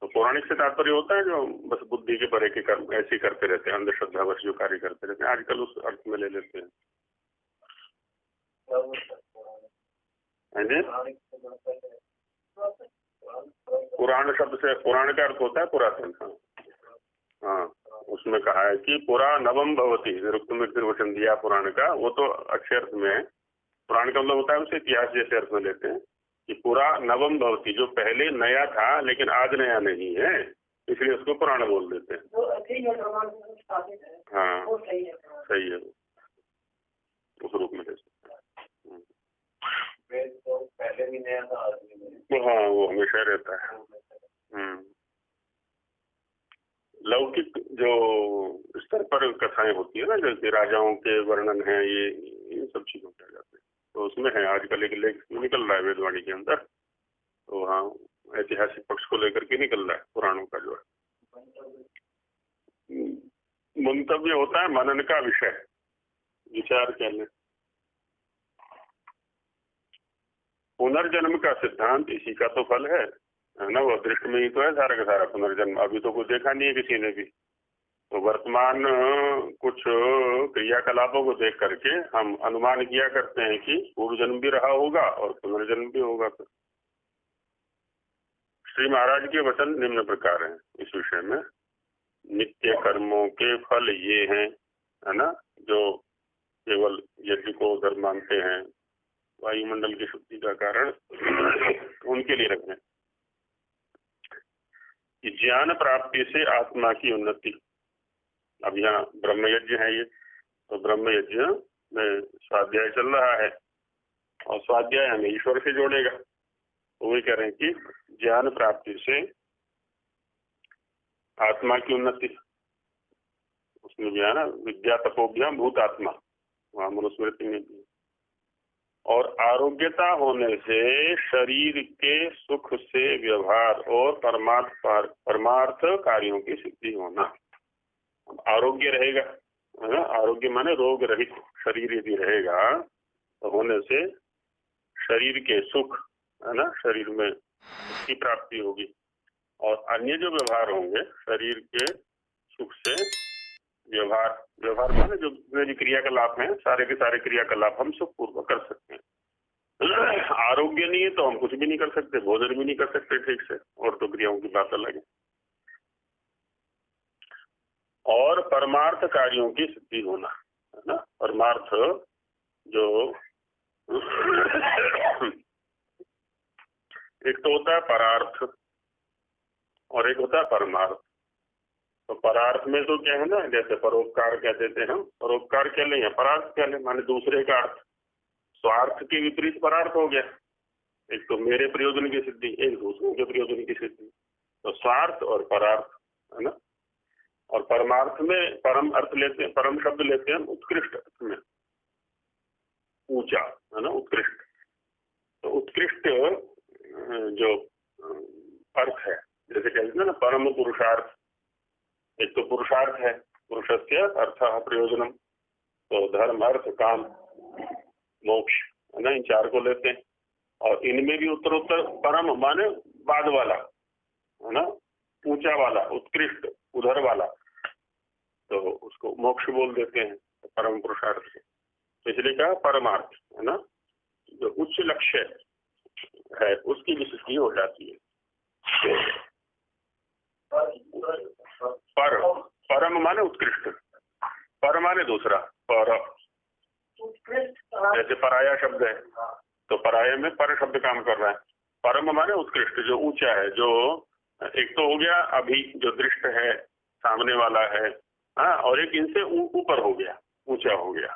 तो पौराणिक से तात्पर्य होता है जो बस बुद्धि के परे के कर्म ऐसे करते रहते हैं, अंधश्रद्धावश जो कार्य करते रहते हैं, आजकल उस अर्थ में ले लेते हैं। पुराण शब्द से, पुराण का अर्थ होता है पुरातन। हाँ, उसमें कहा है कि पुरा नवम भवती, निर्वचन दिया पुराण का, वो तो अच्छे अर्थ में है। पुराण का मतलब होता है उसे इतिहास जैसे अर्थ में लेते हैं कि पुरा नवम भवती, जो पहले नया था लेकिन आज नया नहीं है, इसलिए उसको पुराण बोल देते हैं। हाँ सही है, उस रूप में पहले भी नया था, हाँ वो हमेशा रहता है। लौकिक जो स्तर पर कथाएं होती है ना, जैसे राजाओं के वर्णन है, ये सब चीजों के आ जाते हैं, तो उसमें है। आजकल एक लेख निकल रहा है वेदवाणी के अंदर, तो हाँ ऐतिहासिक पक्ष को लेकर के निकल रहा है पुराणों का जो है। मंतव्य होता है मनन का विषय, विचार कह लें। पुनर्जन्म का सिद्धांत इसी का तो फल है ना, वो दृष्टि में ही तो है सारा का सारा पुनर्जन्म। अभी तो कुछ देखा नहीं है किसी ने भी, तो वर्तमान कुछ क्रियाकलापों को देख करके हम अनुमान किया करते हैं कि पूर्व जन्म भी रहा होगा और पुनर्जन्म भी होगा। तो श्री महाराज के वचन निम्न प्रकार हैं इस विषय में। नित्य कर्मों के फल ये हैं, है ना, जो केवल यज्ञ को धर्म मानते हैं, वायुमंडल की शुद्धि का कारण उनके लिए रखें कि ज्ञान प्राप्ति से आत्मा की उन्नति। अब यहाँ ब्रह्म यज्ञ है ये, तो ब्रह्म यज्ञ में स्वाध्याय चल रहा है और स्वाध्याय हमें ईश्वर से जोड़ेगा। तो वही कह रहे हैं कि ज्ञान प्राप्ति से आत्मा की उन्नति, उसमें भी है ना विद्या तपोभ्याम भूत आत्मा, वहां मनुस्मृति में भी। और आरोग्यता होने से शरीर के सुख से व्यवहार और परमार्थ कार्यों की सिद्धि होना। आरोग्य रहेगा, है ना, आरोग्य माने रोग रहित शरीर यदि रहेगा तो होने से शरीर के सुख, है ना, शरीर में उसकी प्राप्ति होगी। और अन्य जो व्यवहार होंगे शरीर के सुख से व्यवहार माने जो भी क्रियाकलाप हैं, सारे के सारे क्रियाकलाप हम सुखपूर्वक कर सकते हैं। आरोग्य नहीं है तो हम कुछ भी नहीं कर सकते, भोजन भी नहीं कर सकते ठीक से, और तो क्रियाओं की बात अलग है। और परमार्थ कार्यों की सिद्धि होना, है ना, परमार्थ जो एक तो होता है परार्थ और एक होता है परमार्थ। तो परार्थ में तो क्या है ना, जैसे परोपकार कह देते हैं हम, परोपकार क्या लें, परार्थ क्या लें, माने दूसरे का अर्थ। स्वार्थ के विपरीत परार्थ हो गया, एक तो मेरे प्रयोजन की सिद्धि, एक दूसरों के प्रयोजन की सिद्धि। तो स्वार्थ और परार्थ, है ना। और परमार्थ में परम अर्थ लेते हैं, परम शब्द लेते हैं उत्कृष्ट अर्थ में, ऊंचा, है ना, उत्कृष्ट। तो उत्कृष्ट जो अर्थ है, जैसे कहते हैं ना परम पुरुषार्थ, एक तो पुरुषार्थ है, पुरुषस्य अर्थः प्रयोजनम, तो धर्म अर्थ काम मोक्ष, है ना, इन चार को लेते हैं। और इनमें भी उत्तरोत्तर परम माने बाद वाला, है ना, ऊंचा वाला, उत्कृष्ट, उधर वाला, तो उसको मोक्ष बोल देते हैं, तो परम पुरुषार्थ से। तो इसलिए कहा परमार्थ, है ना, जो उच्च लक्ष्य है उसकी भी सिद्धि हो जाती है। माने उत्कृष्ट, पर माने दूसरा, पर जैसे पराया शब्द है तो पराये में पर शब्द काम कर रहा है। परम माने उत्कृष्ट, जो ऊंचा है, जो एक तो हो गया अभी जो दृष्ट है, सामने वाला है, हाँ, और एक इनसे ऊपर हो गया, ऊंचा हो गया।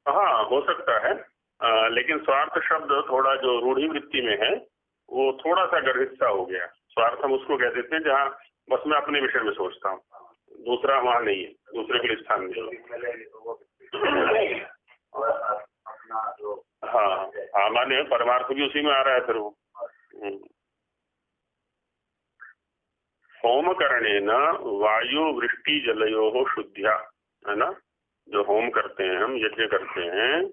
हाँ, हो सकता है, लेकिन स्वार्थ शब्द थोड़ा जो रूढ़ी वृत्ति में है वो थोड़ा सा गर्भित सा हो गया। स्वार्थ हम उसको कह देते हैं जहाँ बस मैं अपने विषय में सोचता हूँ, दूसरा वहाँ नहीं है, दूसरे के लिए स्थान नहीं है। हाँ हाँ, माने परमार्थ भी उसी में आ रहा है फिर वो। होम करने न वायु वृष्टि जलयो शुद्धिया, है ना, जो होम करते हैं हम, यज्ञ करते हैं,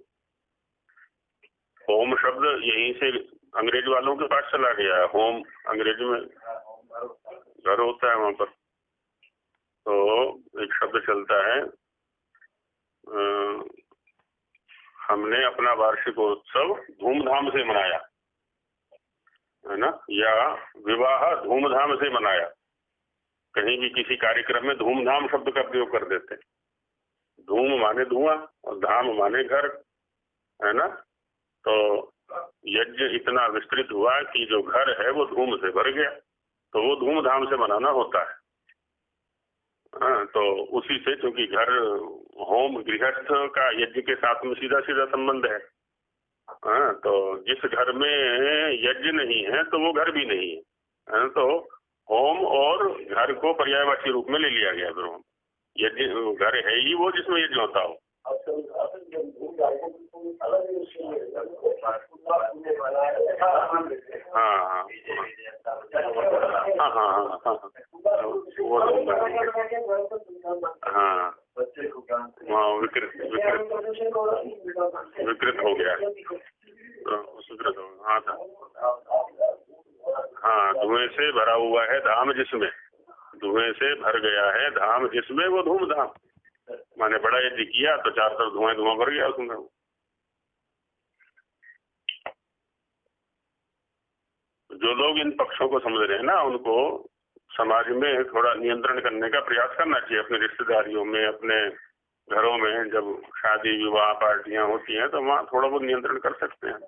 होम शब्द यहीं से अंग्रेज वालों के पास चला गया है। होम अंग्रेजी में घर होता है वहां पर, तो एक शब्द चलता है, हमने अपना वार्षिकोत्सव धूमधाम से मनाया, है ना, या विवाह धूमधाम से मनाया। कहीं भी किसी कार्यक्रम में धूमधाम शब्द का प्रयोग कर देते हैं। धूम माने धुआं और धाम माने घर, है ना, तो यज्ञ इतना विस्तृत हुआ कि जो घर है वो धूम से भर गया, तो वो धूमधाम से मनाना होता है। हाँ, तो उसी से, क्योंकि घर होम गृहस्थ का यज्ञ के साथ में सीधा सीधा संबंध है। हाँ, तो जिस घर में यज्ञ नहीं है तो वो घर भी नहीं है, तो होम और घर को पर्यायवाची रूप में ले लिया गया। फिर यज्ञ घर है ही वो जिसमें यज्ञ होता हो। हाँ हाँ हाँ हाँ हाँ, हाँ हाँ, विकृत हो गया, विकृत हो, हाँ था, हाँ, धुएं से भरा हुआ है धाम जिसमें, धुएं से भर गया है धाम जिसमें, वो धूमधाम माने बड़ा यज्ञ किया तो चार तरफ धुआं धुआं भर गया उसमें। जो लोग इन पक्षों को समझ रहे हैं ना, उनको समाज में थोड़ा नियंत्रण करने का प्रयास करना चाहिए। अपने रिश्तेदारियों में, अपने घरों में जब शादी विवाह पार्टियां होती हैं तो वहाँ थोड़ा बहुत नियंत्रण कर सकते हैं।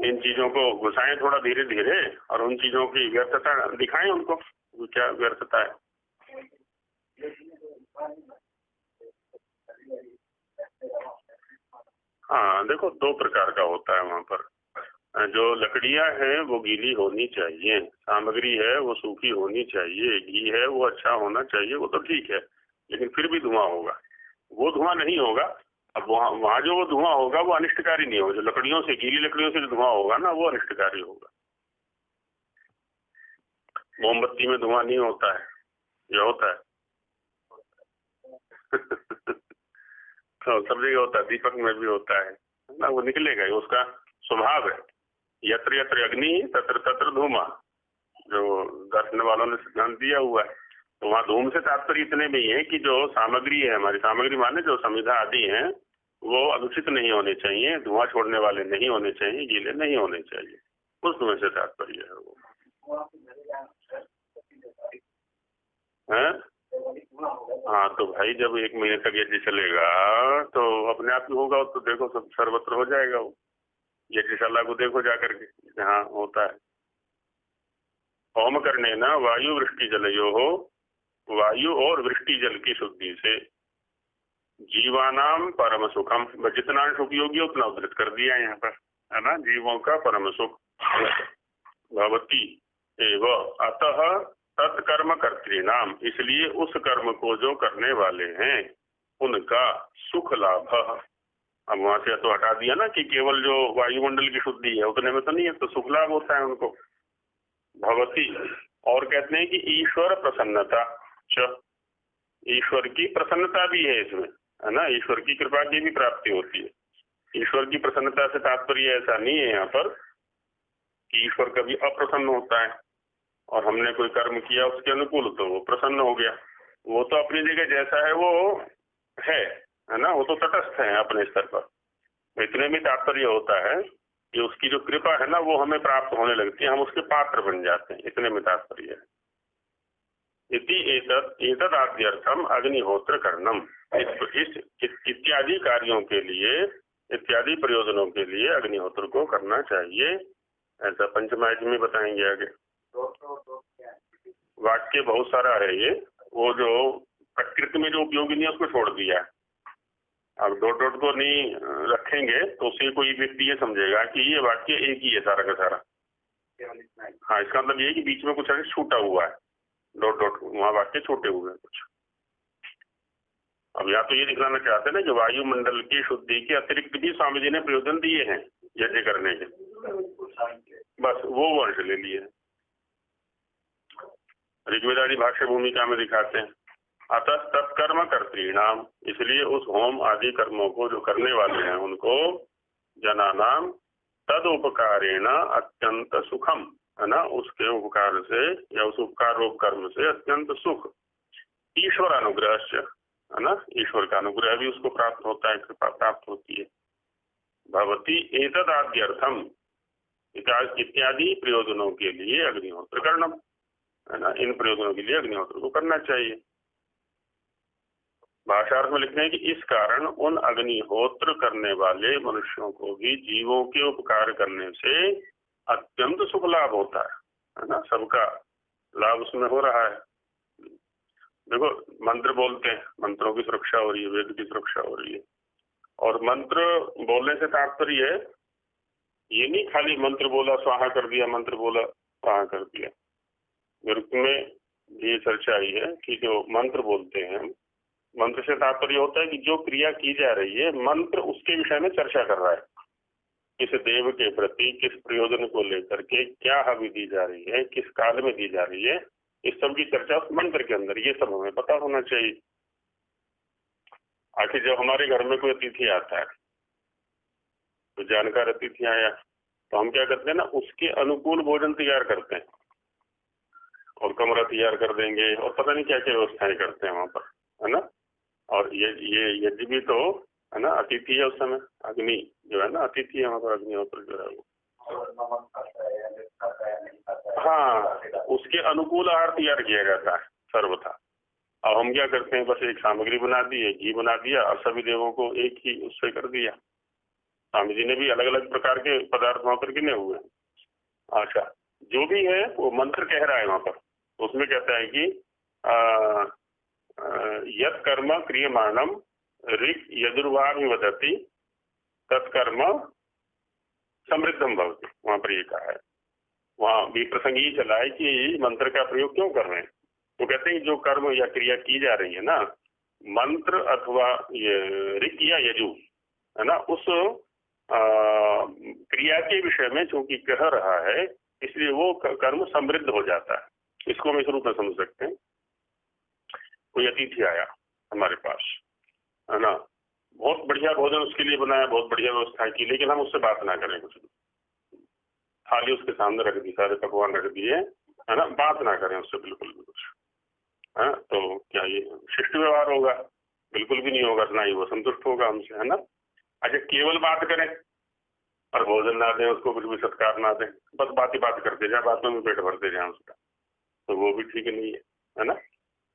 इन चीजों को घुसाएं थोड़ा धीरे धीरे, और उन चीजों की व्यर्थता दिखाएं उनको, क्या व्यर्थता है। हाँ, देखो दो प्रकार का होता है वहाँ पर। जो लकड़ियाँ हैं वो गीली होनी चाहिए, सामग्री है वो सूखी होनी चाहिए, घी है वो अच्छा होना चाहिए, वो तो ठीक है, लेकिन फिर भी धुआं होगा, वो धुआं नहीं होगा। अब वहाँ जो वो धुआं होगा वो अनिष्टकारी नहीं होगा। जो लकड़ियों से, गीली लकड़ियों से जो धुआं होगा ना, वो अनिष्टकारी होगा। मोमबत्ती में धुआं नहीं होता है, ये होता है तो सब जगह होता है, दीपक में भी होता है ना, वो निकलेगा, उसका स्वभाव है। यत्र यत्र अग्नि तत्र तत्र धूमा, जो दर्शन वालों ने सिद्धांत दिया हुआ है। तो वहाँ धूम से तात्पर्य इतने में ही है कि जो सामग्री है हमारी, सामग्री माने जो समिधा आदि है, वो अनुचित नहीं होने चाहिए, धुआं छोड़ने वाले नहीं होने चाहिए, गीले नहीं होने चाहिए, उस धुएं से तात्पर्य है वो। है? हाँ, तो भाई जब 1 महीने तक यज्ञ चलेगा तो अपने आप ही होगा, तो देखो सब सर्वत्र हो जाएगा वो। यज्ञशाला को देखो जाकर के, जहाँ होता है। होम करने ना वायु वृष्टि जलयो हो, वायु और वृष्टि जल की शुद्धि से जीवानाम परम सुखम, जितना उपयोगी उतना उद्धृत कर दिया यहाँ पर, है ना, जीवों का परम सुख भवती एवं अतः तत्कर्म कर्तृणाम, इसलिए उस कर्म को जो करने वाले हैं उनका सुख लाभ। अब वहां से तो हटा दिया ना कि केवल जो वायुमंडल की शुद्धि है उतने में तो नहीं है, तो सुख लाभ होता है उनको। भवती, और कहते हैं कि ईश्वर प्रसन्नता, ईश्वर की प्रसन्नता भी है इसमें, है ना, ईश्वर की कृपा की भी प्राप्ति होती है। ईश्वर की प्रसन्नता से तात्पर्य ऐसा नहीं है यहाँ पर कि ईश्वर कभी अप्रसन्न होता है और हमने कोई कर्म किया उसके अनुकूल तो वो प्रसन्न हो गया। वो तो अपनी जगह जैसा है वो है ना, वो तो तटस्थ है अपने स्तर पर। इतने में तात्पर्य होता है कि उसकी जो कृपा है ना वो हमें प्राप्त होने लगती है, हम उसके पात्र बन जाते हैं, इतने में तात्पर्य है। एतदाद्यर्थम अग्निहोत्र कर्णम, इस इत्यादि कार्यों के लिए, इत्यादि प्रयोजनों के लिए अग्निहोत्र को करना चाहिए, ऐसा पंचमायज में बताएंगे आगे। वाक्य बहुत सारा है ये, वो जो प्रकृति में जो उपयोगी नहीं है उसको छोड़ दिया। अब डॉट डॉट को नहीं रखेंगे तो उससे कोई व्यक्ति ये समझेगा कि ये वाक्य एक ही है सारा का सारा। हाँ, इसका मतलब ये है कि बीच में कुछ ऐसे छूटा हुआ है, डॉट डॉट वहाँ वाक्य छोटे हुए हैं कुछ। अब या तो ये दिखलाना चाहते हैं ना कि वायुमंडल की शुद्धि के अतिरिक्त भी स्वामी जी ने प्रयोजन दिए हैं यज्ञ करने के, बस वो वर्ष ले लिए। ऋग्वेद आदि भाष्य भूमिका में दिखाते हैं, अतः तत्कर्म कर्तृणाम, इसलिए उस होम आदि कर्मों को जो करने वाले हैं उनको जनानाम तद उपकारेण अत्यंत सुखम, है ना, उसके उपकार से या उस उपकार रूप कर्म से अत्यंत सुख, ईश्वर अनुग्रह से, है ना, ईश्वर का अनुग्रह भी उसको प्राप्त होता है, कृपा प्राप्त होती है। भवती एतदाद्यर्थम इत्यादि प्रयोजनों के लिए अग्निहोत्र करना, है ना, इन प्रयोजनों के लिए अग्निहोत्र को करना चाहिए। भाषार्थ में लिखते हैं कि इस कारण उन अग्निहोत्र करने वाले मनुष्यों को भी जीवों के उपकार करने से अत्यंत सुख लाभ होता है ना, सबका लाभ उसमें हो रहा है। देखो मंत्र बोलते हैं, मंत्रों की सुरक्षा हो रही है, वेद की सुरक्षा हो रही है, और मंत्र बोलने से तात्पर्य है ये नहीं खाली मंत्र बोला स्वाहा कर दिया, मंत्र बोला स्वाहा कर दिया। गुरुकुल में ये चर्चा आई है कि जो मंत्र बोलते हैं, मंत्र से तात्पर्य होता है कि जो क्रिया की जा रही है मंत्र उसके विषय में चर्चा कर रहा है, किस देव के प्रति किस प्रयोजन को लेकर के क्या हवि दी जा रही है, किस काल में दी जा रही है, इस सब की चर्चा उस मंत्र के अंदर, ये सब हमें पता होना चाहिए। आखिर जब हमारे घर में कोई अतिथि आता है, तो जानकार अतिथि आया, तो हम क्या करते हैं ना, उसके अनुकूल भोजन तैयार करते हैं और कमरा तैयार कर देंगे और पता नहीं क्या क्या व्यवस्थाएं करते हैं वहां पर, है ना। और ये यज्ञ भी तो, है ना, अतिथि है उस समय, अग्नि जो है ना अतिथि है वहां पर, अग्निहोत्र जो है वो, हाँ, उसके अनुकूल आहार तैयार किया जाता है सर्वथा। अब हम क्या करते हैं, बस एक सामग्री बना दी, एक घी बना दिया और सभी देवों को एक ही उससे कर दिया। स्वामी जी ने भी अलग अलग प्रकार के पदार्थ वहां पर गिने हुए हैं। अच्छा, जो भी है वो मंत्र कह रहा है वहां पर, उसमें कहता है कि यत् कर्म क्रियमाणम ऋक् यजुर्वाभिवदति तत्कर्म समृद्धम भवति, वहां पर ये कहा है। वहां भी प्रसंग ये चला है कि मंत्र का प्रयोग क्यों कर रहे हैं, तो कहते हैं जो कर्म या क्रिया की जा रही है ना, मंत्र अथवा ये ऋक् या यजु, है ना, उस क्रिया के विषय में चूंकि कह रहा है, इसलिए वो कर्म समृद्ध हो जाता है। इसको हम इस रूप में समझ सकते हैं, कोई अतिथि आया हमारे पास, है ना, बहुत बढ़िया भोजन उसके लिए बनाया, बहुत बढ़िया व्यवस्था की, लेकिन हम उससे बात ना करें, कुछ थाली उसके सामने रख दी, सारे पकवान रख दिए, है ना, बात ना करें उससे बिल्कुल भी कुछ, है, तो क्या ये शिष्ट व्यवहार होगा? बिल्कुल भी नहीं होगा, ना ही वो संतुष्ट होगा हमसे, है ना। अच्छा, केवल बात करें और भोजन ना दें उसको, कुछ भी सत्कार ना दें, बस बात ही बात करते जाए, बातों में पेट भरते जाए उसका, तो वो भी ठीक नहीं है ना।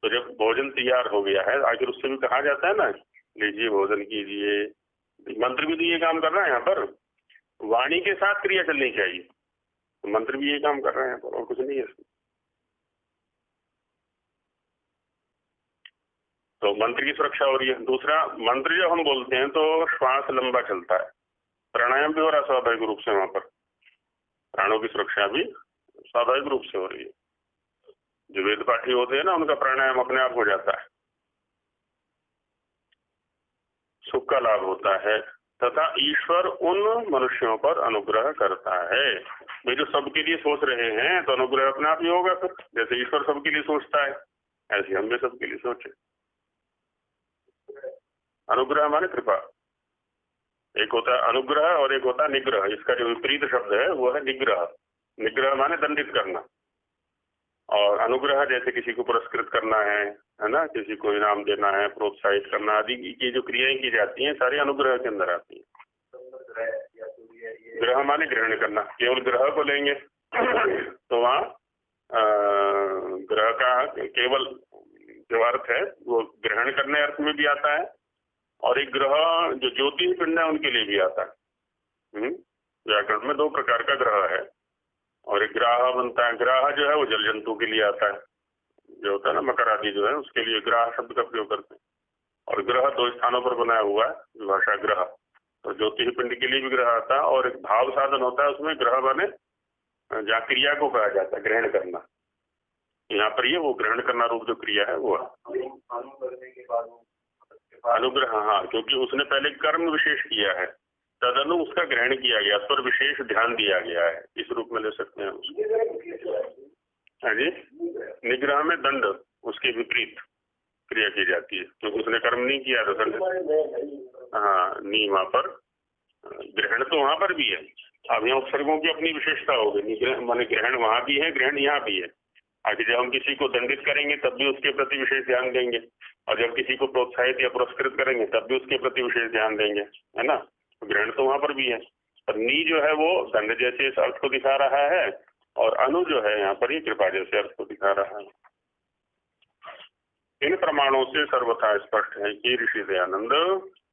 तो जब भोजन तैयार हो गया है, आखिर उससे भी कहा जाता है ना, लीजिए भोजन कीजिए। मंत्र भी तो ये काम कर रहा है यहाँ पर, वाणी के साथ क्रिया चलनी चाहिए, तो मंत्र भी ये काम कर रहे हैं और कुछ नहीं है इसमें। तो मंत्र की सुरक्षा हो रही है। दूसरा, मंत्र जब हम बोलते हैं तो श्वास लंबा चलता है, प्राणायाम भी हो रहा है स्वाभाविक रूप से, वहां पर प्राणों की सुरक्षा भी स्वाभाविक रूप से हो रही है। जो वेद पाठी होते हैं ना, उनका प्राणायाम अपने आप हो जाता है, सुख का लाभ होता है, तथा ईश्वर उन मनुष्यों पर अनुग्रह करता है। वे जो सबके लिए सोच रहे हैं तो अनुग्रह अपने आप ही होगा फिर, जैसे ईश्वर सबके लिए सोचता है ऐसे हम भी सबके लिए सोचे। अनुग्रह माने कृपा, एक होता है अनुग्रह और एक होता है निग्रह। इसका जो विपरीत शब्द है वो है निग्रह। निग्रह माने दंडित करना, और अनुग्रह जैसे किसी को पुरस्कृत करना है ना, किसी को इनाम देना है, प्रोत्साहित करना आदि की जो क्रियाएं की जाती हैं सारी अनुग्रह के अंदर आती हैं। ग्रह माने ग्रहण करना, केवल ग्रह को लेंगे तो वहाँ ग्रह का केवल जो अर्थ है वो ग्रहण करने अर्थ में भी आता है, और एक ग्रह जो ज्योतिष पिंड है उनके लिए भी आता है। व्याकरण में 2 प्रकार का ग्रह है, और एक ग्राह बनता है। ग्राह जो है वो जल जंतु के लिए आता है, जो होता है ना मकर आदि जो है उसके लिए ग्राह शब्द का प्रयोग करते हैं। और ग्रह 2 स्थानों पर बनाया हुआ है, विभाषा ग्रह, तो ज्योतिष पिंड के लिए भी ग्रह आता है। और एक भाव साधन होता है, उसमें ग्रह बने जहाँ क्रिया को कहा जाता है ग्रहण करना, यहाँ पर ये वो ग्रहण करना रूप जो क्रिया है वो अनुग्रह। हाँ, क्योंकि उसने पहले कर्म विशेष किया है, तदनु उसका ग्रहण किया गया, उस पर विशेष ध्यान दिया गया है, इस रूप में ले सकते हैं उसको। हाँ जी, निग्रह में दंड उसके विपरीत क्रिया की जाती है, क्योंकि उसने कर्म नहीं किया तो दंड। हाँ, वहाँ पर ग्रहण तो वहाँ पर भी है। अब यहाँ उपसर्गों की अपनी विशेषता होगी, निग्रह माने ग्रहण वहाँ भी है, ग्रहण यहाँ भी है। आगे जब हम किसी को दंडित करेंगे तब भी उसके प्रति विशेष ध्यान देंगे, और जब किसी को प्रोत्साहित या पुरस्कृत करेंगे तब भी उसके प्रति विशेष ध्यान देंगे, है ना। ग्रहण तो वहाँ पर भी है, पर नी जो है वो दंड जैसे इस अर्थ को दिखा रहा है, और अनु जो है यहाँ पर ही कृपा जैसे अर्थ को दिखा रहा है। इन प्रमाणों से सर्वथा स्पष्ट है कि ऋषि दयानंद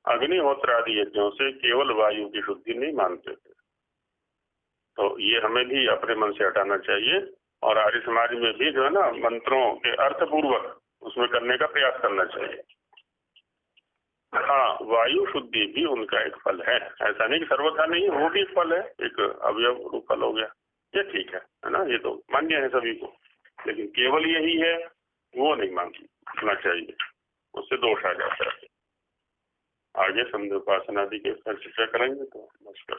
अग्निहोत्र आदि यज्ञों से केवल वायु की शुद्धि नहीं मानते थे। तो ये हमें भी अपने मन से हटाना चाहिए, और आर्य समाज में भी जो है ना मंत्रों के अर्थपूर्वक उसमें करने का प्रयास करना चाहिए। हाँ, वायु शुद्धि भी उनका एक फल है, ऐसा नहीं कि सर्वथा नहीं, वो भी एक फल है, एक अवयव रूप फल हो गया, ये ठीक है ना, ये तो मान्य है सभी को। लेकिन केवल यही है वो नहीं मानना चाहिए, उससे दोष आ जाता है। आगे समझ उपासना आदि के चर्चा करेंगे तो नमस्कार।